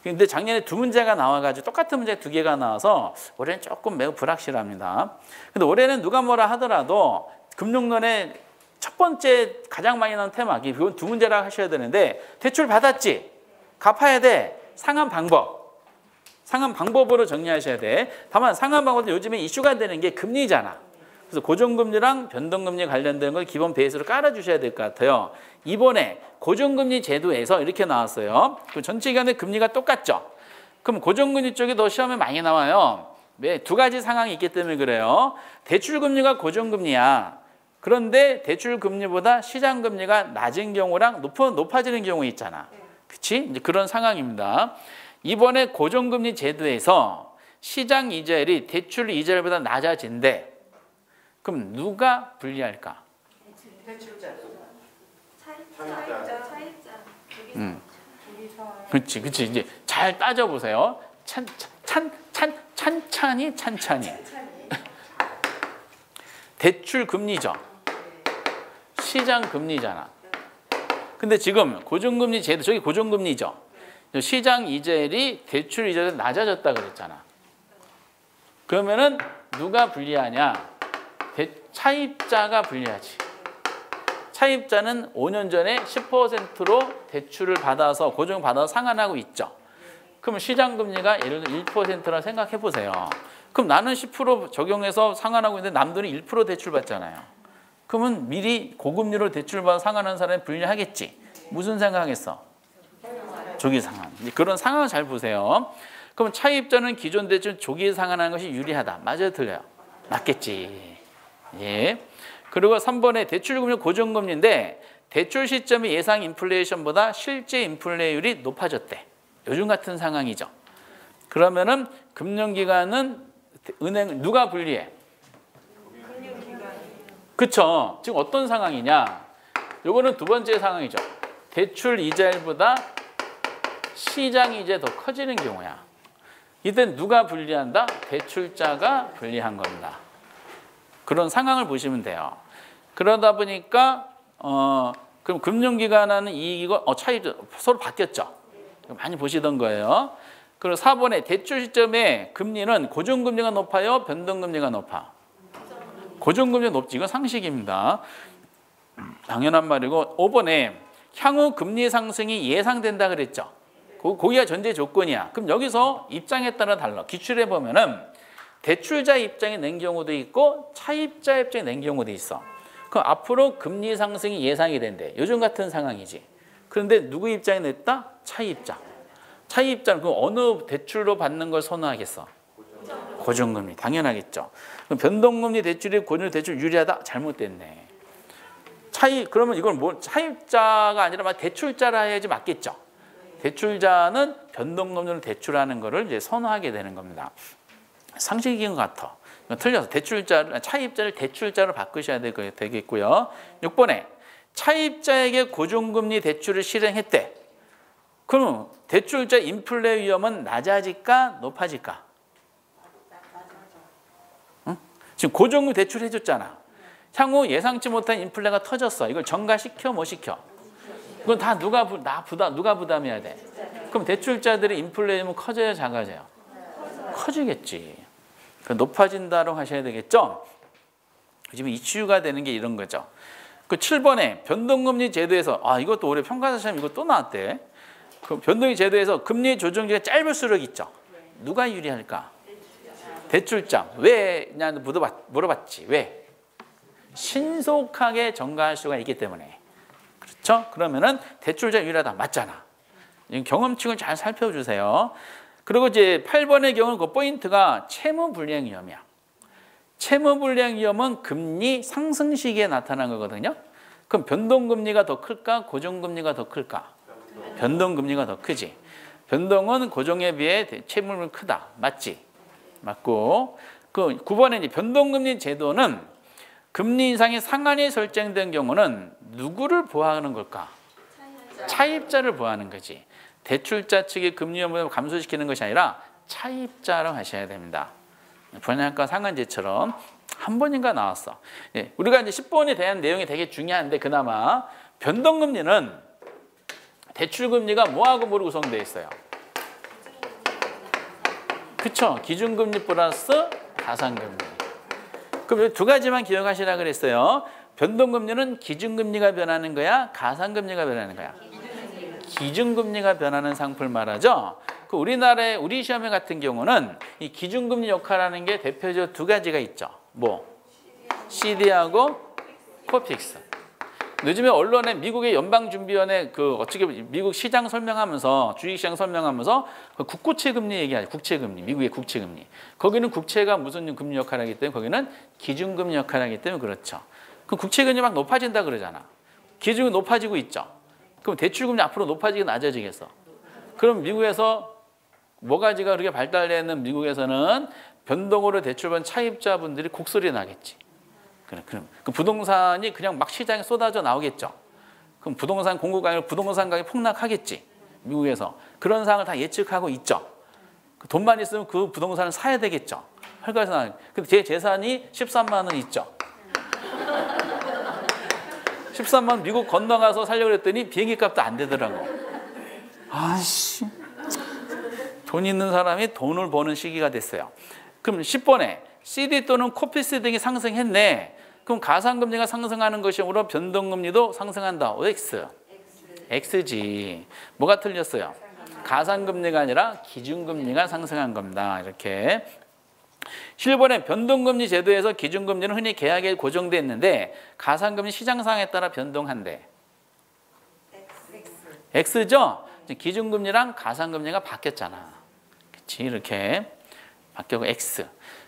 근데 작년에 두 문제가 나와가지고 똑같은 문제 2개가 나와서 올해는 조금 매우 불확실합니다. 근데 올해는 누가 뭐라 하더라도 금융론의 첫 번째 가장 많이 나온 테마기 그건 두 문제라고 하셔야 되는데 대출 받았지? 갚아야 돼. 상환 방법. 상환 방법으로 정리하셔야 돼. 다만 상환 방법은 요즘에 이슈가 되는 게 금리잖아. 그래서 고정금리랑 변동금리 관련된 걸 기본 베이스로 깔아주셔야 될 것 같아요. 이번에 고정금리 제도에서 이렇게 나왔어요. 그 전체 기간의 금리가 똑같죠. 그럼 고정금리 쪽이 더 시험에 많이 나와요. 두 가지 상황이 있기 때문에 그래요. 대출금리가 고정금리야. 그런데 대출 금리보다 시장 금리가 낮은 경우랑 높아지는 경우 있잖아. 그치? 이제 그런 상황입니다. 이번에 고정금리 제도에서 시장 이자율이 대출 이자율보다 낮아진대. 그럼 누가 불리할까? 대출자. 그렇지. 이제 잘 따져보세요. 찬찬히. 대출 금리죠. 시장 금리잖아. 근데 지금 고정금리 제도, 저기 고정금리죠. 시장 이자율이 대출 이자율보다 낮아졌다 그랬잖아. 그러면은 누가 불리하냐? 차입자가 불리하지. 차입자는 5년 전에 10%로 대출을 받아서 고정을 받아서 상환하고 있죠. 그럼 시장 금리가 예를 들어 1%라 생각해 보세요. 그럼 나는 10% 적용해서 상환하고 있는데 남들은 1% 대출 받잖아요. 그러면 미리 고금리로 대출 받아 상환하는 사람이 불리하겠지. 무슨 생각하겠어? 조기 상환. 그런 상황을 잘 보세요. 그럼 차입자는 기존 대출 조기 상환하는 것이 유리하다. 맞아요, 틀려요? 맞겠지. 예. 그리고 3번에 대출금리 고정금리인데 대출 시점이 예상 인플레이션보다 실제 인플레이율이 높아졌대. 요즘 같은 상황이죠. 그러면은 금융기관은 은행 누가 불리해? 그쵸? 지금 어떤 상황이냐? 요거는 두 번째 상황이죠. 대출 이자율보다 시장 이자 더 커지는 경우야. 이때 누가 불리한다? 대출자가 불리한 겁니다. 그런 상황을 보시면 돼요. 그러다 보니까 그럼 금융기관은 이익이고 차이도 서로 바뀌었죠. 많이 보시던 거예요. 그리고 4번에 대출 시점에 금리는 고정금리가 높아요? 변동금리가 높아? 고정금리가 높지. 이건 상식입니다. 당연한 말이고 5번에 향후 금리 상승이 예상된다 그랬죠. 거기가 전제 조건이야. 그럼 여기서 입장에 따라 달라. 기출해 보면은 대출자 입장에 낸 경우도 있고 차입자 입장에 낸 경우도 있어. 그럼 앞으로 금리 상승이 예상이 된대. 요즘 같은 상황이지. 그런데 누구 입장에 냈다? 차입자. 차입자는 그럼 어느 대출로 받는 걸 선호하겠어? 고정금리. 당연하겠죠. 그럼 변동금리 대출이 고정금리 대출 유리하다? 잘못됐네. 그러면 이건 뭐 차입자가 아니라 대출자라 해야지 맞겠죠. 대출자는 변동금리를 대출하는 거를 이제 선호하게 되는 겁니다. 상식인 것 같아. 틀려서 차입자를 대출자로 바꾸셔야 되겠고요. 6번에 차입자에게 고정금리 대출을 실행했대. 그럼 대출자 인플레 위험은 낮아질까 높아질까? 응? 지금 고정금리 대출 해줬잖아. 향후 예상치 못한 인플레가 터졌어. 이걸 전가시켜 못 시켜? 이건 다 누가 부담해야 돼? 그럼 대출자들의 인플레 위험은 커져야 작아져요? 커지겠지. 높아진다고 하셔야 되겠죠? 지금 이슈가 되는 게 이런 거죠. 그 7번에 변동금리 제도에서 이것도 올해 평가사 시험 이거 또 나왔대. 그 변동금리 제도에서 금리 조정 기간이 짧을수록 있죠. 누가 유리할까? 대출자. 왜냐 물어봤지. 왜? 신속하게 전가할 수가 있기 때문에. 그렇죠? 그러면은 대출자 유리하다. 맞잖아. 경험칙을 잘 살펴주세요. 그리고 이제 8번의 경우는 그 포인트가 채무불이행 위험이야. 채무불이행 위험은 금리 상승 시기에 나타난 거거든요. 그럼 변동금리가 더 클까? 고정금리가 더 클까? 변동금리가 더 크지. 변동은 고정에 비해 채무는 크다. 맞지? 맞고. 그 9번에 이제 변동금리 제도는 금리 인상이 상한이 설정된 경우는 누구를 보호하는 걸까? 차입자를 보호하는 거지. 대출자 측의 금리 위험을 감소시키는 것이 아니라 차입자라고 하셔야 됩니다. 분양가 상한제처럼 한 번인가 나왔어. 예, 우리가 이제 10번에 대한 내용이 되게 중요한데 그나마 변동금리는 대출금리가 뭐하고 뭐로 구성되어 있어요? 그쵸? 기준금리 플러스 가산금리. 그럼 두 가지만 기억하시라 그랬어요. 변동금리는 기준금리가 변하는 거야? 가산금리가 변하는 거야? 기준금리가 변하는 상품을 말하죠. 그 우리 시험회 같은 경우는 이 기준금리 역할하는 게 대표적으로 두 가지가 있죠. 뭐? CD하고 코픽스. 요즘에 언론에 미국의 연방준비원회 미국 시장 설명하면서 주식시장 설명하면서 국고채 금리 얘기하죠. 국채금리, 미국의 국채금리. 거기는 국채가 무슨 금리 역할을 하기 때문에 거기는 기준금리 역할을 하기 때문에 그렇죠. 그럼 국채금리 막 높아진다 그러잖아. 기준이 높아지고 있죠. 그럼 대출금리 앞으로 높아지게 낮아지겠어. 그럼 미국에서 뭐가지가 그렇게 발달되어 있는 미국에서는 변동으로 대출받은 차입자분들이 곡소리 나겠지. 그럼 그 부동산이 그냥 막 시장에 쏟아져 나오겠죠. 그럼 부동산 공급이 아니라 부동산 가격이 폭락하겠지. 미국에서. 그런 상황을 다 예측하고 있죠. 돈만 있으면 그 부동산을 사야 되겠죠. 헐가에서 근데 제 재산이 13만 원 있죠. 13만 원 미국 건너가서 살려고 했더니 비행기 값도 안 되더라고. 아씨. 돈 있는 사람이 돈을 버는 시기가 됐어요. 그럼 10번에 CD 또는 코피스 등이 상승했네. 그럼 가상금리가 상승하는 것이므로 변동금리도 상승한다. X. X지. 뭐가 틀렸어요? 가상금리가 아니라 기준금리가 상승한 겁니다. 이렇게. 7번에 변동금리 제도에서 기준금리는 흔히 계약에 고정되어 있는데 가상금리 시장 상황에 따라 변동한대. X죠? 기준금리랑 가상금리가 바뀌었잖아. 그치? 이렇게 바뀌고 X.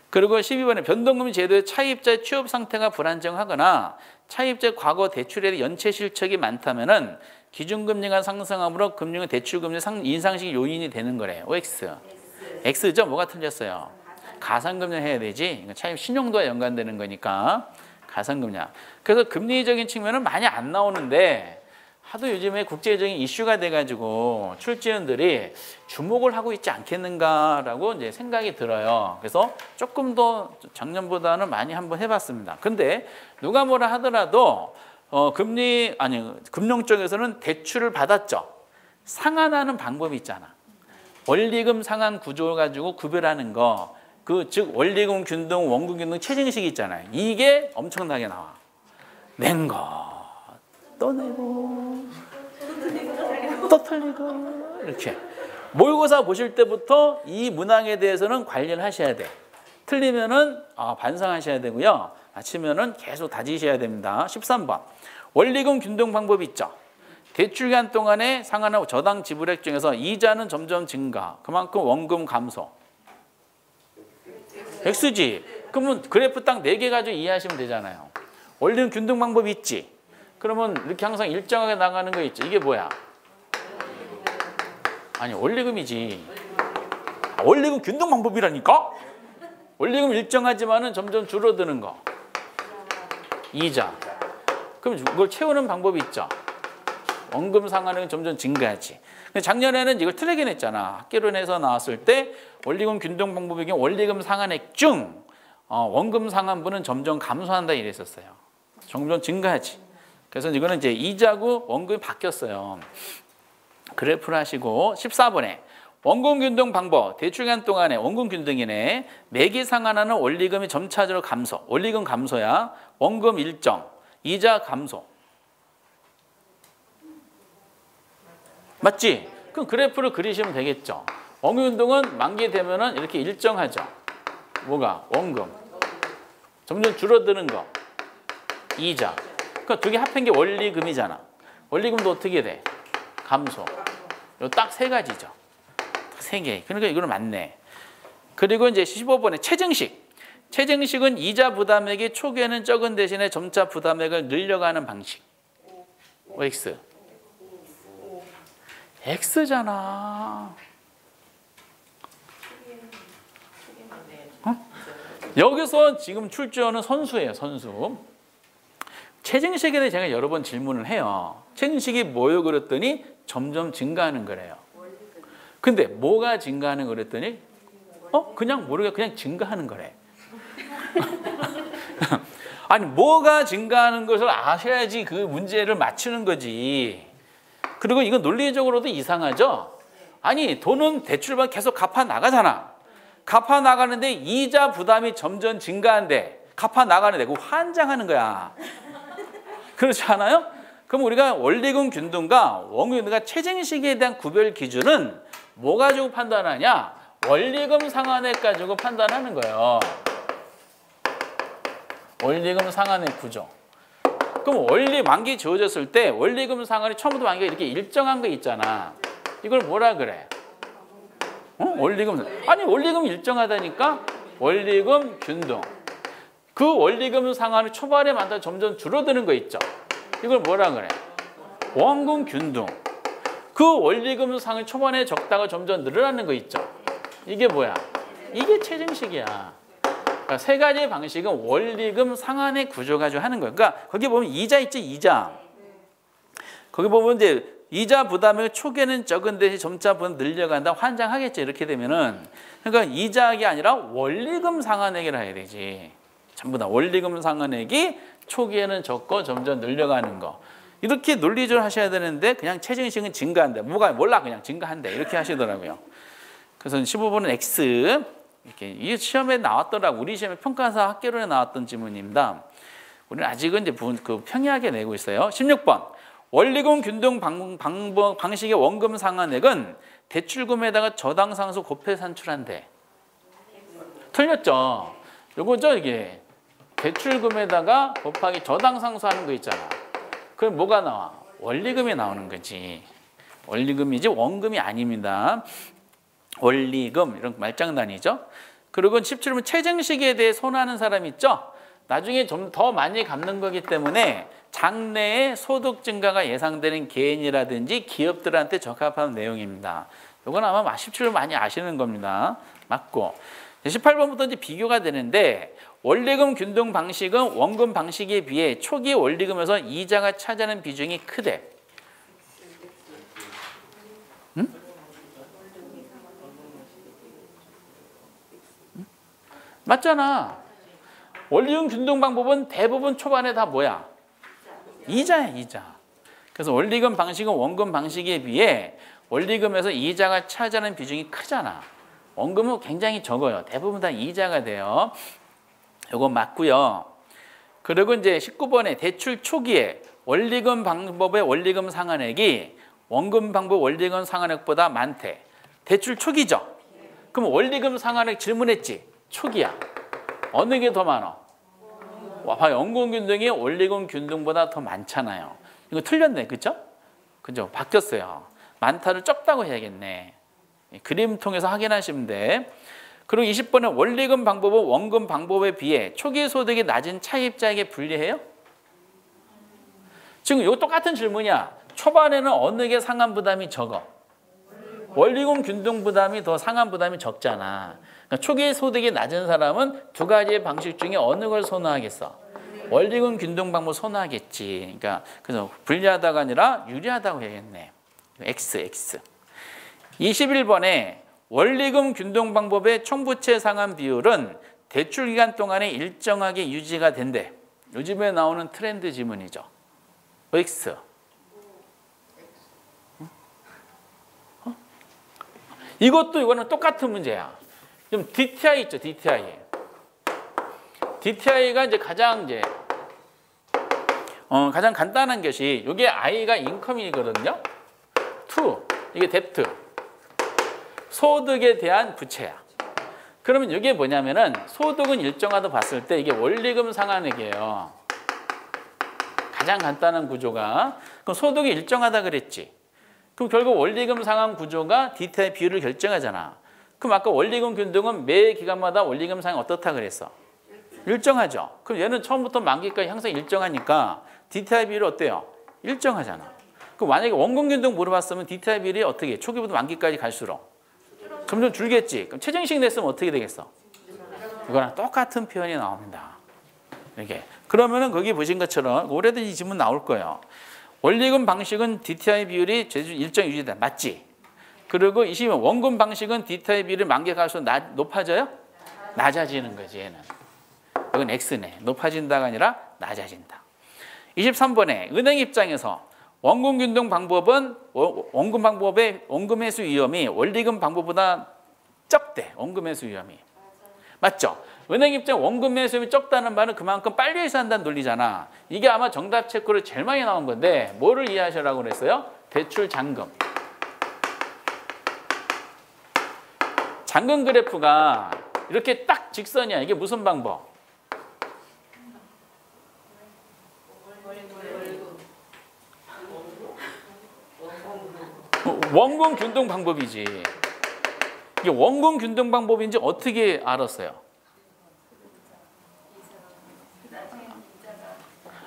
그리고 12번에 변동금리 제도의 차입자의 취업 상태가 불안정하거나 차입자의 과거 대출에 연체 실적이 많다면은 기준금리가 상승하므로 금융의 대출금리 인상식 요인이 되는 거래요. OX. X죠? 뭐가 틀렸어요? 가상금리 해야 되지. 차입 신용도와 연관되는 거니까 가상금리야. 그래서 금리적인 측면은 많이 안 나오는데 하도 요즘에 국제적인 이슈가 돼가지고 출제원들이 주목을 하고 있지 않겠는가라고 이제 생각이 들어요. 그래서 조금 더 작년보다는 많이 한번 해봤습니다. 근데 누가 뭐라 하더라도 금융 쪽에서는 대출을 받았죠. 상환하는 방법이 있잖아. 원리금 상환 구조 가지고 구별하는 거. 즉 원리금 균등, 원금 균등, 체증식 있잖아요. 이게 엄청나게 나와. 낸 거. 또 내고 또 틀리고 이렇게 모의고사 보실 때부터 이 문항에 대해서는 관리를 하셔야 돼. 틀리면은 반성하셔야 되고요. 맞히면은 계속 다지셔야 됩니다. 13번 원리금 균등 방법이 있죠. 대출기간 동안에 상환하고 저당 지불액 중에서 이자는 점점 증가. 그만큼 원금 감소. X지. 그러면 그래프 딱 4개 가지고 이해하시면 되잖아요. 원리금 균등 방법이 있지. 그러면 이렇게 항상 일정하게 나가는 거 있지. 이게 뭐야? 아니 원리금이지. 원리금 균등 방법이라니까? 원리금 일정하지만은 점점 줄어드는 거. 이자. 그럼 이걸 채우는 방법이 있죠. 원금 상환은 점점 증가하지. 작년에는 이걸 틀리게 냈잖아. 학계론에서 나왔을 때 원리금 균등 방법의 경우 원리금 상환액 중 원금 상환분은 점점 감소한다 이랬었어요. 점점 증가하지. 그래서 이거는 이제 이자고 원금이 바뀌었어요. 그래프를 하시고 14번에 원금 균등 방법 대출기간 동안에 원금 균등이네. 매기 상환하는 원리금이 점차적으로 감소. 원리금 감소야. 원금 일정. 이자 감소. 맞지? 그럼 그래프를 그리시면 되겠죠. 원금 균등은 만기되면은 이렇게 일정하죠. 뭐가? 원금. 점점 줄어드는 거. 이자. 그러니까 두 개 합한 게 원리금이잖아. 원리금도 어떻게 돼? 감소. 딱 3가지죠. 3개. 그러니까 이거는 맞네. 그리고 이제 15번에 체증식. 체증식은 이자 부담액이 초기에는 적은 대신에 점차 부담액을 늘려가는 방식. X. X잖아. 여기서 지금 출제하는 선수예요. 선수. 체증식에 대해 제가 여러 번 질문을 해요. 체증식이 뭐요? 그랬더니 점점 증가하는 거래요. 근데 뭐가 증가하는 거랬더니 그냥 모르게 그냥 증가하는 거래. 아니 뭐가 증가하는 것을 아셔야지 그 문제를 맞추는 거지. 그리고 이건 논리적으로도 이상하죠. 아니 돈은 대출받아 계속 갚아 나가잖아. 갚아 나가는데 이자 부담이 점점 증가한데 갚아 나가는데 그거 환장하는 거야. 그렇지 않아요? 그럼 우리가 원리금 균등과 원금 균등과 체증식에 대한 구별 기준은 뭐 가지고 판단하냐? 원리금 상환액 가지고 판단하는 거예요. 원리금 상환액 구조. 그럼 원리 만기 지어졌을 때 원리금 상환이 처음부터 만기가 이렇게 일정한 거 있잖아. 이걸 뭐라 그래? 원리금. 아니 원리금 일정하다니까? 원리금 균등. 그 원리금 상환을 초반에 만나 점점 줄어드는 거 있죠. 이걸 뭐라 그래? 원금 균등. 그 원리금 상환 초반에 적다가 점점 늘어나는 거 있죠. 이게 뭐야? 이게 최증식이야. 그러니까 세 가지의 방식은 원리금 상환의 구조 가지고 하는 거예요. 그러니까 거기 보면 이자 있지, 이자. 거기 보면 이제 이자 부담이 초기에는 적은 대신 점차 부담 늘려간다. 환장하겠지. 이렇게 되면은 그러니까 이자액이 아니라 원리금 상환액이라 해야 되지. 전부 다 원리금 상환액이 초기에는 적고 점점 늘려가는 거. 이렇게 논리적으로 하셔야 되는데 그냥 최증식은 증가한다. 뭐가 몰라 그냥 증가한다. 이렇게 하시더라고요. 그래서 15번은 X. 이렇게 이 시험에 나왔더라고. 우리 시험에 평가사 학개론에 나왔던 지문입니다. 우리는 아직은 이제 그 평이하게 내고 있어요. 16번. 원리금 균등 방식의 원금 상환액은 대출금에다가 저당상수 곱해 산출한대. 틀렸죠? 요거죠, 이게. 대출금에다가 곱하기 저당상수하는 거 있잖아. 그럼 뭐가 나와? 원리금이 나오는 거지. 원리금이지 원금이 아닙니다. 원리금 이런 말장난이죠. 그리고 17번 최증식에 대해 손하는 사람 있죠. 나중에 좀 더 많이 갚는 거기 때문에 장래에 소득 증가가 예상되는 개인이라든지 기업들한테 적합한 내용입니다. 이건 아마 17번 많이 아시는 겁니다. 맞고 18번부터 이제 비교가 되는데 원리금 균등 방식은 원금 방식에 비해 초기 원리금에서 이자가 차지하는 비중이 크대. 응? 맞잖아. 원리금 균등 방법은 대부분 초반에 다 뭐야? 이자야, 이자. 그래서 원리금 방식은 원금 방식에 비해 원리금에서 이자가 차지하는 비중이 크잖아. 원금은 굉장히 적어요. 대부분 다 이자가 돼요. 이거 맞고요. 그리고 이제 19번에 대출 초기에 원리금 방법의 원리금 상환액이 원금 방법 원리금 상환액보다 많대. 대출 초기죠. 그럼 원리금 상환액 질문했지. 초기야. 어느 게 더 많아? 원금 균등이 원리금 균등보다 더 많잖아요. 이거 틀렸네, 그죠? 그죠? 바뀌었어요. 많다를 적다고 해야겠네. 그림 통해서 확인하시면 돼. 그리고 20번은 원리금 방법은 원금 방법에 비해 초기 소득이 낮은 차입자에게 불리해요? 지금 이거 똑같은 질문이야. 초반에는 어느 게 상환 부담이 적어? 원리금 균등 부담이 더 상환 부담이 적잖아. 그러니까 초기 소득이 낮은 사람은 두 가지의 방식 중에 어느 걸 선호하겠어? 원리금 균등 방법 선호하겠지. 그러니까 그래서 불리하다가 아니라 유리하다고 해야겠네. X. 21번에 원리금 균등 방법의 총부채 상환 비율은 대출 기간 동안에 일정하게 유지가 된대. 요즘에 나오는 트렌드 지문이죠. X. 이것도 이거는 똑같은 문제야. 좀 DTI 있죠, DTI. DTI가 이제 가장 간단한 것이 이게 I가 인컴이거든요. 이게 뎁트. 소득에 대한 부채야. 그러면 이게 뭐냐면은 소득은 일정하다 봤을 때 이게 원리금 상환액이에요. 가장 간단한 구조가. 그럼 소득이 일정하다 그랬지. 그럼 결국 원리금 상환 구조가 DTI 비율을 결정하잖아. 그럼 아까 원리금 균등은 매 기간마다 원리금 상환이 어떻다 그랬어? 일정하죠. 그럼 얘는 처음부터 만기까지 항상 일정하니까 DTI 비율이 어때요? 일정하잖아. 그럼 만약에 원금 균등 물어봤으면 DTI 비율이 어떻게? 초기부터 만기까지 갈수록 점점 줄겠지. 그럼 최저임식 냈으면 어떻게 되겠어? 이거랑 똑같은 표현이 나옵니다. 이렇게. 그러면은 거기 보신 것처럼 올해도 이 질문 나올 거예요. 원리금 방식은 DTI 비율이 일정 유지다. 맞지? 그리고 이 시면 원금 방식은 DTI 비율이 만기 갈수록 높아져요? 낮아지는 거지, 얘는. 이건 X네. 높아진다가 아니라 낮아진다. 23번에 은행 입장에서 원금 균등 방법은 원금 방법의 원금 회수 위험이 원리금 방법보다 적대. 원금 회수 위험이. 맞죠? 은행 입장 원금 회수 위험이 적다는 말은 그만큼 빨리 회수한다는 논리잖아. 이게 아마 정답 체크로 제일 많이 나온 건데 뭐를 이해하시라고 그랬어요? 대출 잔금. 잔금 그래프가 이렇게 딱 직선이야. 이게 무슨 방법? 원금 균등 방법이지. 이게 원금 균등 방법인지 어떻게 알았어요?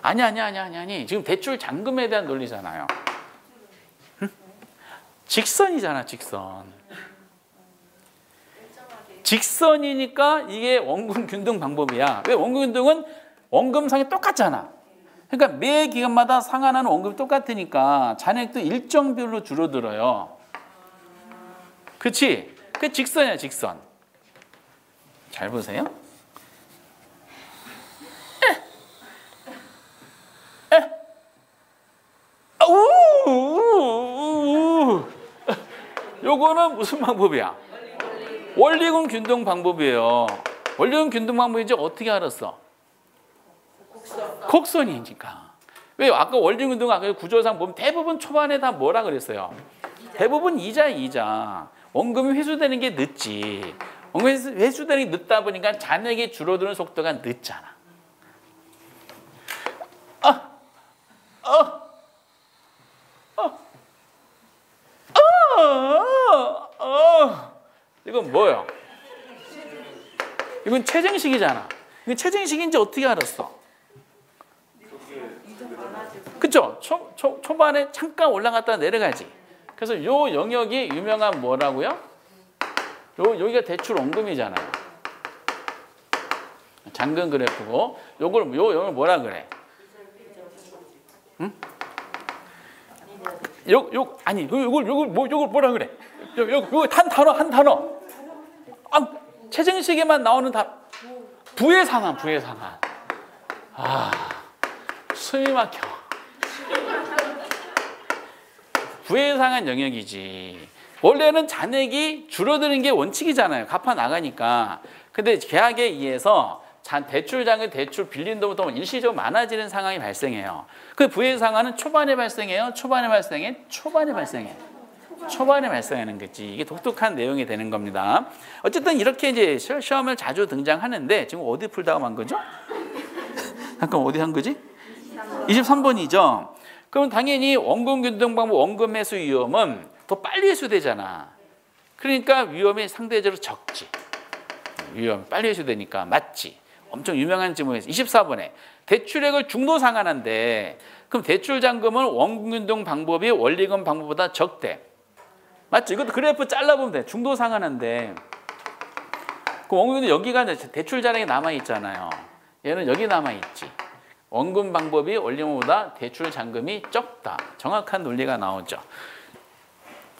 아니. 지금 대출 잔금에 대한 논리잖아요. 응? 직선이잖아, 직선. 직선이니까 이게 원금 균등 방법이야. 왜 원금 균등은 원금상이 똑같잖아. 그러니까 매 기간마다 상환하는 원금이 똑같으니까 잔액도 일정 비율로 줄어들어요. 그렇지? 그 직선이야, 직선. 잘 보세요. 요거는 무슨 방법이야? 원리금 균등 방법이에요. 원리금 균등 방법인지 어떻게 알았어? 곡선이니까. 왜 아까 원리금 균등 아까 구조상 보면 대부분 초반에 다 뭐라 그랬어요? 대부분 이자. 원금이 회수되는 게 늦지. 원금이 회수되는 게 늦다 보니까 잔액이 줄어드는 속도가 늦잖아. 이건 뭐예요? 이건 체증식이잖아. 이건 체증식인지 어떻게 알았어? 그쵸? 초반에 잠깐 올라갔다가 내려가지. 그래서 요 영역이 유명한 뭐라고요? 여기가 대출 원금이잖아요. 잔금 그래프고 요 영역을 뭐라 그래? 응? 요걸 뭐라 그래? 요거 한 단어. 체증식에만 나오는 부의 상한. 숨이 막혀. 부의 상한 영역이지. 원래는 잔액이 줄어드는 게 원칙이잖아요. 갚아 나가니까. 근데 계약에 의해서 대출 잔금, 대출 빌린 돈부터 일시적으로 많아지는 상황이 발생해요. 그 부의 상한은 초반에 발생해요. 초반에 발생하는 거지. 이게 독특한 내용이 되는 겁니다. 어쨌든 이렇게 이제 시험을 자주 등장하는데 지금 어디 풀다가 만 거죠? 잠깐 어디 한 거지? 23번이죠. 그럼 당연히 원금 균등 방법, 원금 회수 위험은 더 빨리 회수되잖아. 그러니까 위험이 상대적으로 적지. 위험 빨리 회수되니까 맞지. 엄청 유명한 질문이에요. 24번에 대출액을 중도 상환한데 그럼 대출 잔금은 원금 균등 방법이 원리금 방법보다 적대. 맞죠? 이것도 그래프 잘라보면 돼. 중도 상환한데 그 원금도 여기가 대출 잔액이 남아있잖아요. 얘는 여기 남아있지. 원금 방법이 원리금보다 대출 잔금이 적다. 정확한 논리가 나오죠.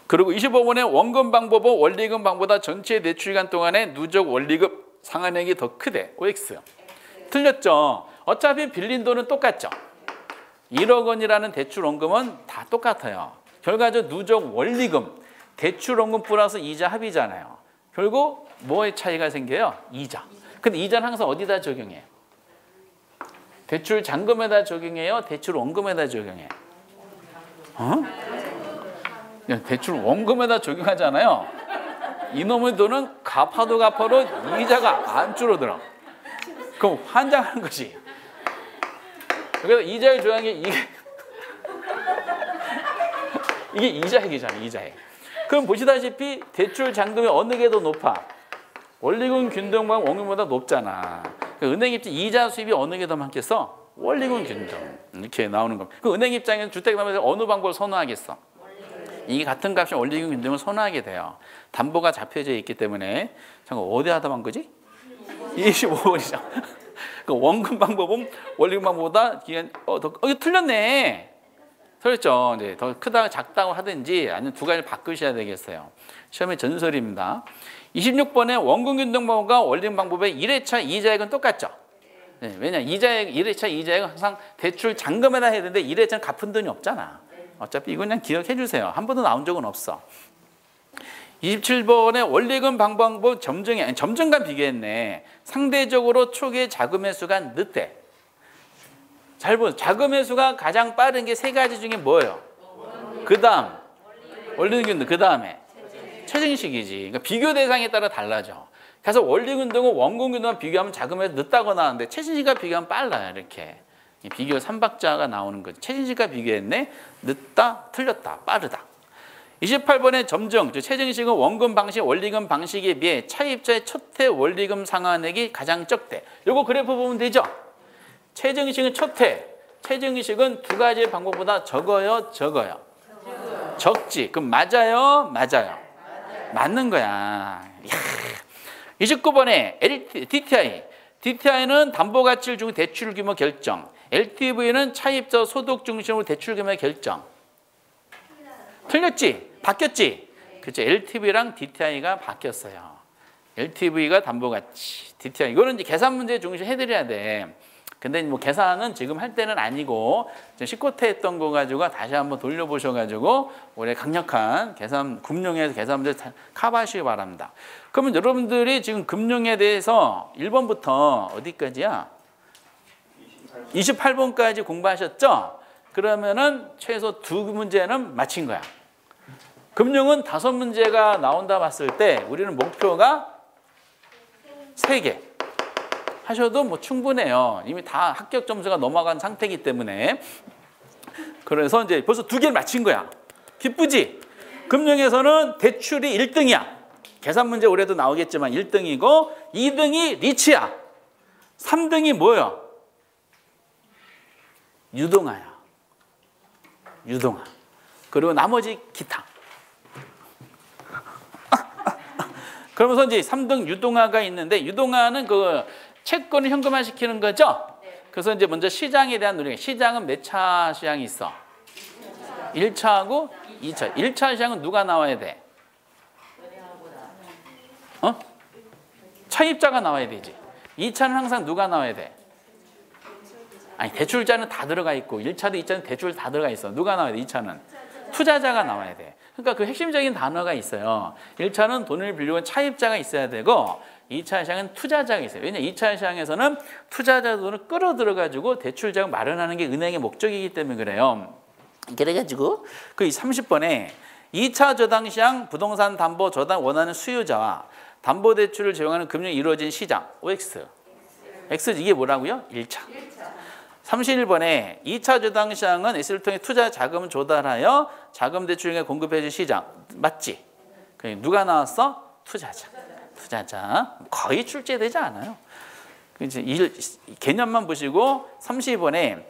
그리고 25번에 원금 방법은 원리금 방법보다 전체 대출 기간 동안에 누적 원리금 상환액이 더 크대. OX. 틀렸죠? 어차피 빌린 돈은 똑같죠? 1억 원이라는 대출 원금은 다 똑같아요. 결과적으로 누적 원리금, 대출 원금 플러스 이자 합이잖아요. 결국 뭐의 차이가 생겨요? 이자. 근데 이자는 항상 어디다 적용해요? 대출 잔금에다 적용해요? 대출 원금에다 적용해요? 대출 원금에다 적용하잖아요. 이놈의 돈은 갚아도 이자가 안 줄어들어. 그럼 환장하는 거지. 그래서 이자를 조항이 이게 이자액이잖아요. 이자액. 그럼 보시다시피 대출 잔금이 어느 게 더 높아? 원리금 균등방 원금보다 높잖아. 은행 입장 이자 수입이 어느 게 더 많겠어? 원리금 균등. 이렇게 나오는 겁니다. 그 은행 입장에서 주택 담보에서 어느 방법을 선호하겠어? 이게 같은 값이 원리금 균등을 선호하게 돼요. 담보가 잡혀져 있기 때문에. 잠깐 어디 하다 만 거지? 25번이죠. 그 원금 방법은 원리금 방법보다 기간 이거 틀렸네. 틀렸죠. 이제 더 크다 작다고 하든지 아니면 두 가지를 바꾸셔야 되겠어요. 시험의 전설입니다. 26번에 원금 균등 방법과 원리금 방법의 1회차 이자액은 똑같죠. 네, 왜냐 1회차 이자액은 항상 대출 잔금에다 해야 되는데 1회차는 갚은 돈이 없잖아. 어차피 이건 그냥 기억해 주세요. 한 번도 나온 적은 없어. 27번에 원리금 방법 점증과 비교했네. 상대적으로 초기에 자금 회수가 늦대. 잘 보세요. 자금 회수가 가장 빠른 게 세 가지 중에 뭐예요? 그 다음 원리금 균등, 그 다음에 체증식이지. 그러니까 비교 대상에 따라 달라져. 그래서 원리금 균등은 원금 균등과 비교하면 자금 회수 늦다고 나오는데 체증식과 비교하면 빨라요. 이렇게. 비교 3박자가 나오는 거지. 체증식과 비교했네. 늦다, 틀렸다, 빠르다. 28번에 점증, 체증식은 원금 방식, 원리금 방식에 비해 차입자의 첫해 원리금 상환액이 가장 적대. 요거 그래프 보면 되죠? 체증식은 첫해, 최저임금은 두 가지 방법보다 적어요, 적어요? 적지. 그럼 맞아요, 맞아요? 맞는 거야. 29번에 DTI. DTI는 담보가치를 중 대출 규모 결정. LTV는 차입자 소득 중심으로 대출 규모 결정. 틀렸지? 바뀌었지? 그렇죠. LTV랑 DTI가 바뀌었어요. LTV가 담보가치, DTI. 이거는 이제 계산 문제 중심 해드려야 돼. 근데 뭐 계산은 지금 할 때는 아니고 19태 했던 거 가지고 다시 한번 돌려보셔가지고 올해 강력한 계산, 금융에서 계산 문제 커버하시기 바랍니다. 그러면 여러분들이 지금 금융에 대해서 1번부터 어디까지야? 28번까지 공부하셨죠? 그러면은 최소 2문제는 맞힌 거야. 금융은 5문제가 나온다 봤을 때 우리는 목표가 3개. 하셔도 뭐 충분해요. 이미 다 합격 점수가 넘어간 상태이기 때문에. 그래서 이제 벌써 2개를 맞힌 거야. 기쁘지? 금융에서는 대출이 1등이야. 계산 문제 올해도 나오겠지만 1등이고 2등이 리치야. 3등이 뭐예요? 유동화야. 유동화. 그리고 나머지 기타. 그러면서 이제 3등 유동화가 있는데 유동화는 그 채권을 현금화 시키는 거죠? 그래서 이제 먼저 시장에 대한 논의. 시장은 몇 차 시장이 있어? 1차하고 2차. 1차 시장은 누가 나와야 돼? 차입자가 나와야 되지. 2차는 항상 누가 나와야 돼? 아니, 대출자는 다 들어가 있고 1차도 2차는 대출 다 들어가 있어. 누가 나와야 돼? 2차는? 투자자가 나와야 돼. 그러니까 그 핵심적인 단어가 있어요. 1차는 돈을 빌리고 차입자가 있어야 되고 2차 시장은 투자자가 있어요. 왜냐하면 2차 시장에서는 투자자 돈을 끌어들여가지고 대출 자금 마련하는 게 은행의 목적이기 때문에 그래요. 그래가지고 그 30번에 2차 저당시장 부동산 담보 저당 원하는 수요자와 담보대출을 제공하는 금융이 이루어진 시장 OX. X 이게 뭐라고요? 1차. 31번에 2차 저당시장은 S를 통해 투자 자금을 조달하여 자금 대출에 공급해 줄 시장. 맞지? 누가 나왔어? 투자자. 투자자. 거의 출제되지 않아요. 이제 개념만 보시고 32번에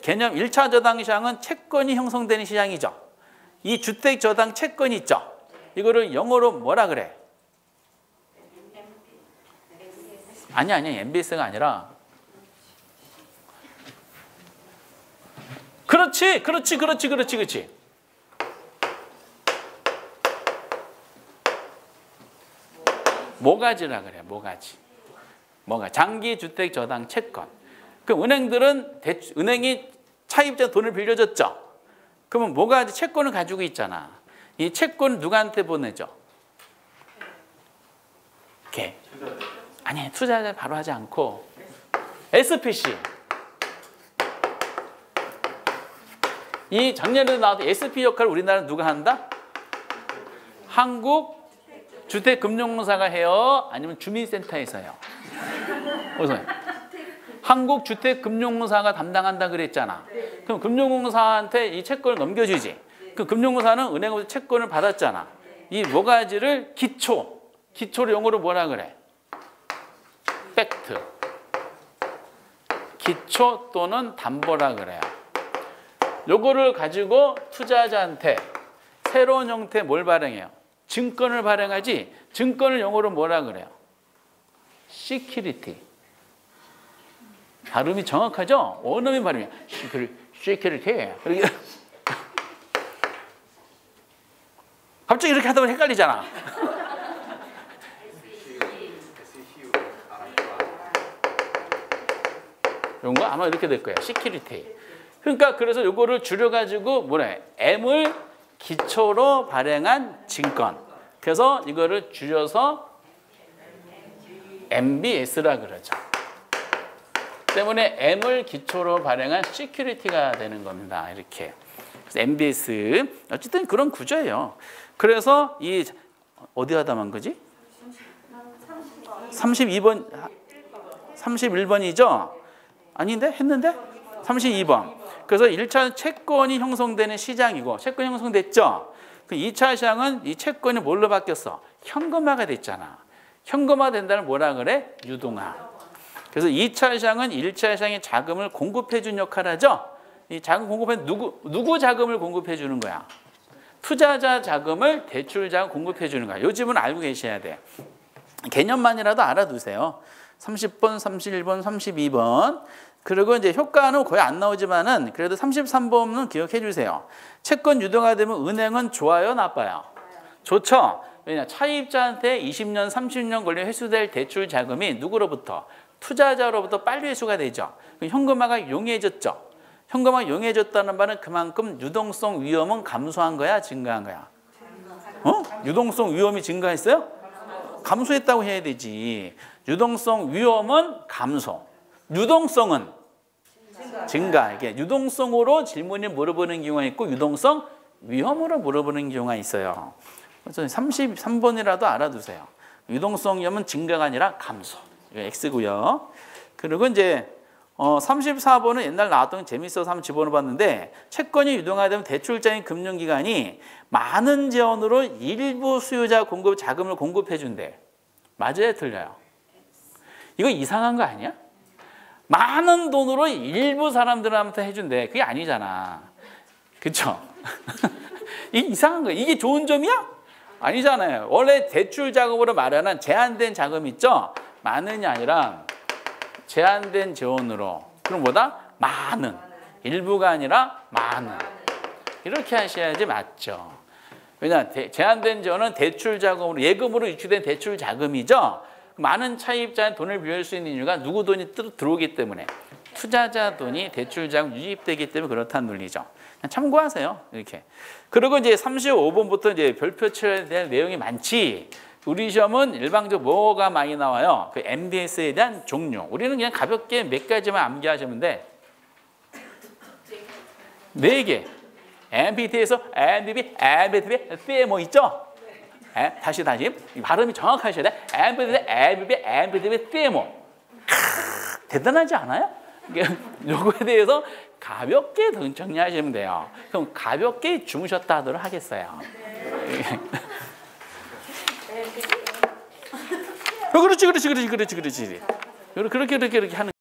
개념 1차 저당시장은 채권이 형성되는 시장이죠. 이 주택 저당 채권이 있죠. 이거를 영어로 뭐라 그래? 아니 MBS가 아니라 그렇지. 모가지라 그래. 모가지. 장기 주택 저당 채권. 그럼 은행들은 은행이 차입자 돈을 빌려줬죠. 그러면 모가지 채권을 가지고 있잖아. 이 채권을 누구한테 보내죠? 걔. 아니, 투자자 바로 하지 않고 SPC. 이 작년에도 나왔던 SP 역할을 우리나라는 누가 한다? 한국주택금융공사가 해요? 아니면 주민센터에서 해요? 어서 한국주택금융공사가 담당한다 그랬잖아. 그럼 금융공사한테 이 채권을 넘겨주지. 그 금융공사는 은행으로부터 채권을 받았잖아. 이 모가지를 기초를 영어로 뭐라 그래? 팩트. 기초 또는 담보라 그래요. 요거를 가지고 투자자한테 새로운 형태의 뭘 발행해요? 증권을 발행하지. 증권을 영어로 뭐라 그래요? 시큐리티. 발음이 정확하죠? 원어민 발음이야. 시큐리티. 갑자기 이렇게 하다 보면 헷갈리잖아. 이런 거 아마 이렇게 될 거야. 시큐리티. 그러니까 그래서 요거를 줄여가지고 뭐래? M을 기초로 발행한 증권. 그래서 이거를 줄여서 MBS라 그러죠. 때문에 M을 기초로 발행한 시큐리티가 되는 겁니다. 이렇게. 그래서 MBS. 어쨌든 그런 구조예요. 그래서 이 어디 하다 만 거지? 32번, 31번이죠? 아닌데? 했는데? 32번. 그래서 1차 채권이 형성되는 시장이고 채권이 형성됐죠? 그 2차 시장은 이 채권이 뭘로 바뀌었어? 현금화가 됐잖아. 현금화 된다는 뭐라 그래? 유동화. 그래서 2차 시장은 1차 시장에 자금을 공급해 준 역할을 하죠. 이 자금 공급은 누구 자금을 공급해 주는 거야? 투자자 자금을 대출 자금 공급해 주는 거야. 요즘은 알고 계셔야 돼. 개념만이라도 알아두세요. 30번, 31번, 32번. 그리고 이제 효과는 거의 안 나오지만은 그래도 33번은 기억해 주세요. 채권 유동화 되면 은행은 좋아요, 나빠요? 좋죠. 왜냐? 차입자한테 20년, 30년 걸려 회수될 대출 자금이 누구로부터? 투자자로부터 빨리 회수가 되죠. 현금화가 용이해졌죠. 현금화가 용이해졌다는 말은 그만큼 유동성 위험은 감소한 거야, 증가한 거야? 유동성 위험이 증가했어요? 감소했다고 해야 되지. 유동성 위험은 감소. 유동성은 증가. 이게 유동성으로 질문을 물어보는 경우가 있고 유동성 위험으로 물어보는 경우가 있어요. 그래서 33번이라도 알아두세요. 유동성 위험은 증가가 아니라 감소. 이거 X고요. 그리고 이제 34번은 옛날 나왔던 재밌어서 한번 집어넣어봤는데 채권이 유동화되면 대출자인 금융기관이 많은 재원으로 일부 수요자 공급 자금을 공급해 준대. 맞아요? 틀려요? 이거 이상한 거 아니야? 많은 돈으로 일부 사람들한테 해준대. 그게 아니잖아. 그쵸? 이게 이상한 거야. 이게 좋은 점이야? 아니잖아요. 원래 대출 자금으로 말하는 제한된 자금 있죠? 많은이 아니라 제한된 재원으로. 그럼 뭐다? 많은. 일부가 아니라 많은. 이렇게 하셔야지 맞죠. 왜냐? 제한된 재원은 대출 자금으로, 예금으로 유치된 대출 자금이죠. 많은 차입자의 돈을 빌릴 수 있는 이유가 누구 돈이 들어오기 때문에 투자자 돈이 대출 자금 유입되기 때문에 그렇다는 논리죠. 그냥 참고하세요. 이렇게. 그리고 이제 35번부터 이제 별표 칠해야 될 내용이 많지. 우리 시험은 일반적으로 뭐가 많이 나와요? 그 MBS에 대한 종류. 우리는 그냥 가볍게 몇 가지만 암기하시면 돼. 4개. MBT에서 MBB, MBTB, 뭐 있죠? 다시 발음이 정확하셔야 돼. MBTB, 뭐 대단하지 않아요? 요거에 대해서 가볍게 정리하시면 돼요. 그럼 가볍게 주무셨다 하도록 하겠어요. 그렇지. 그렇게 하는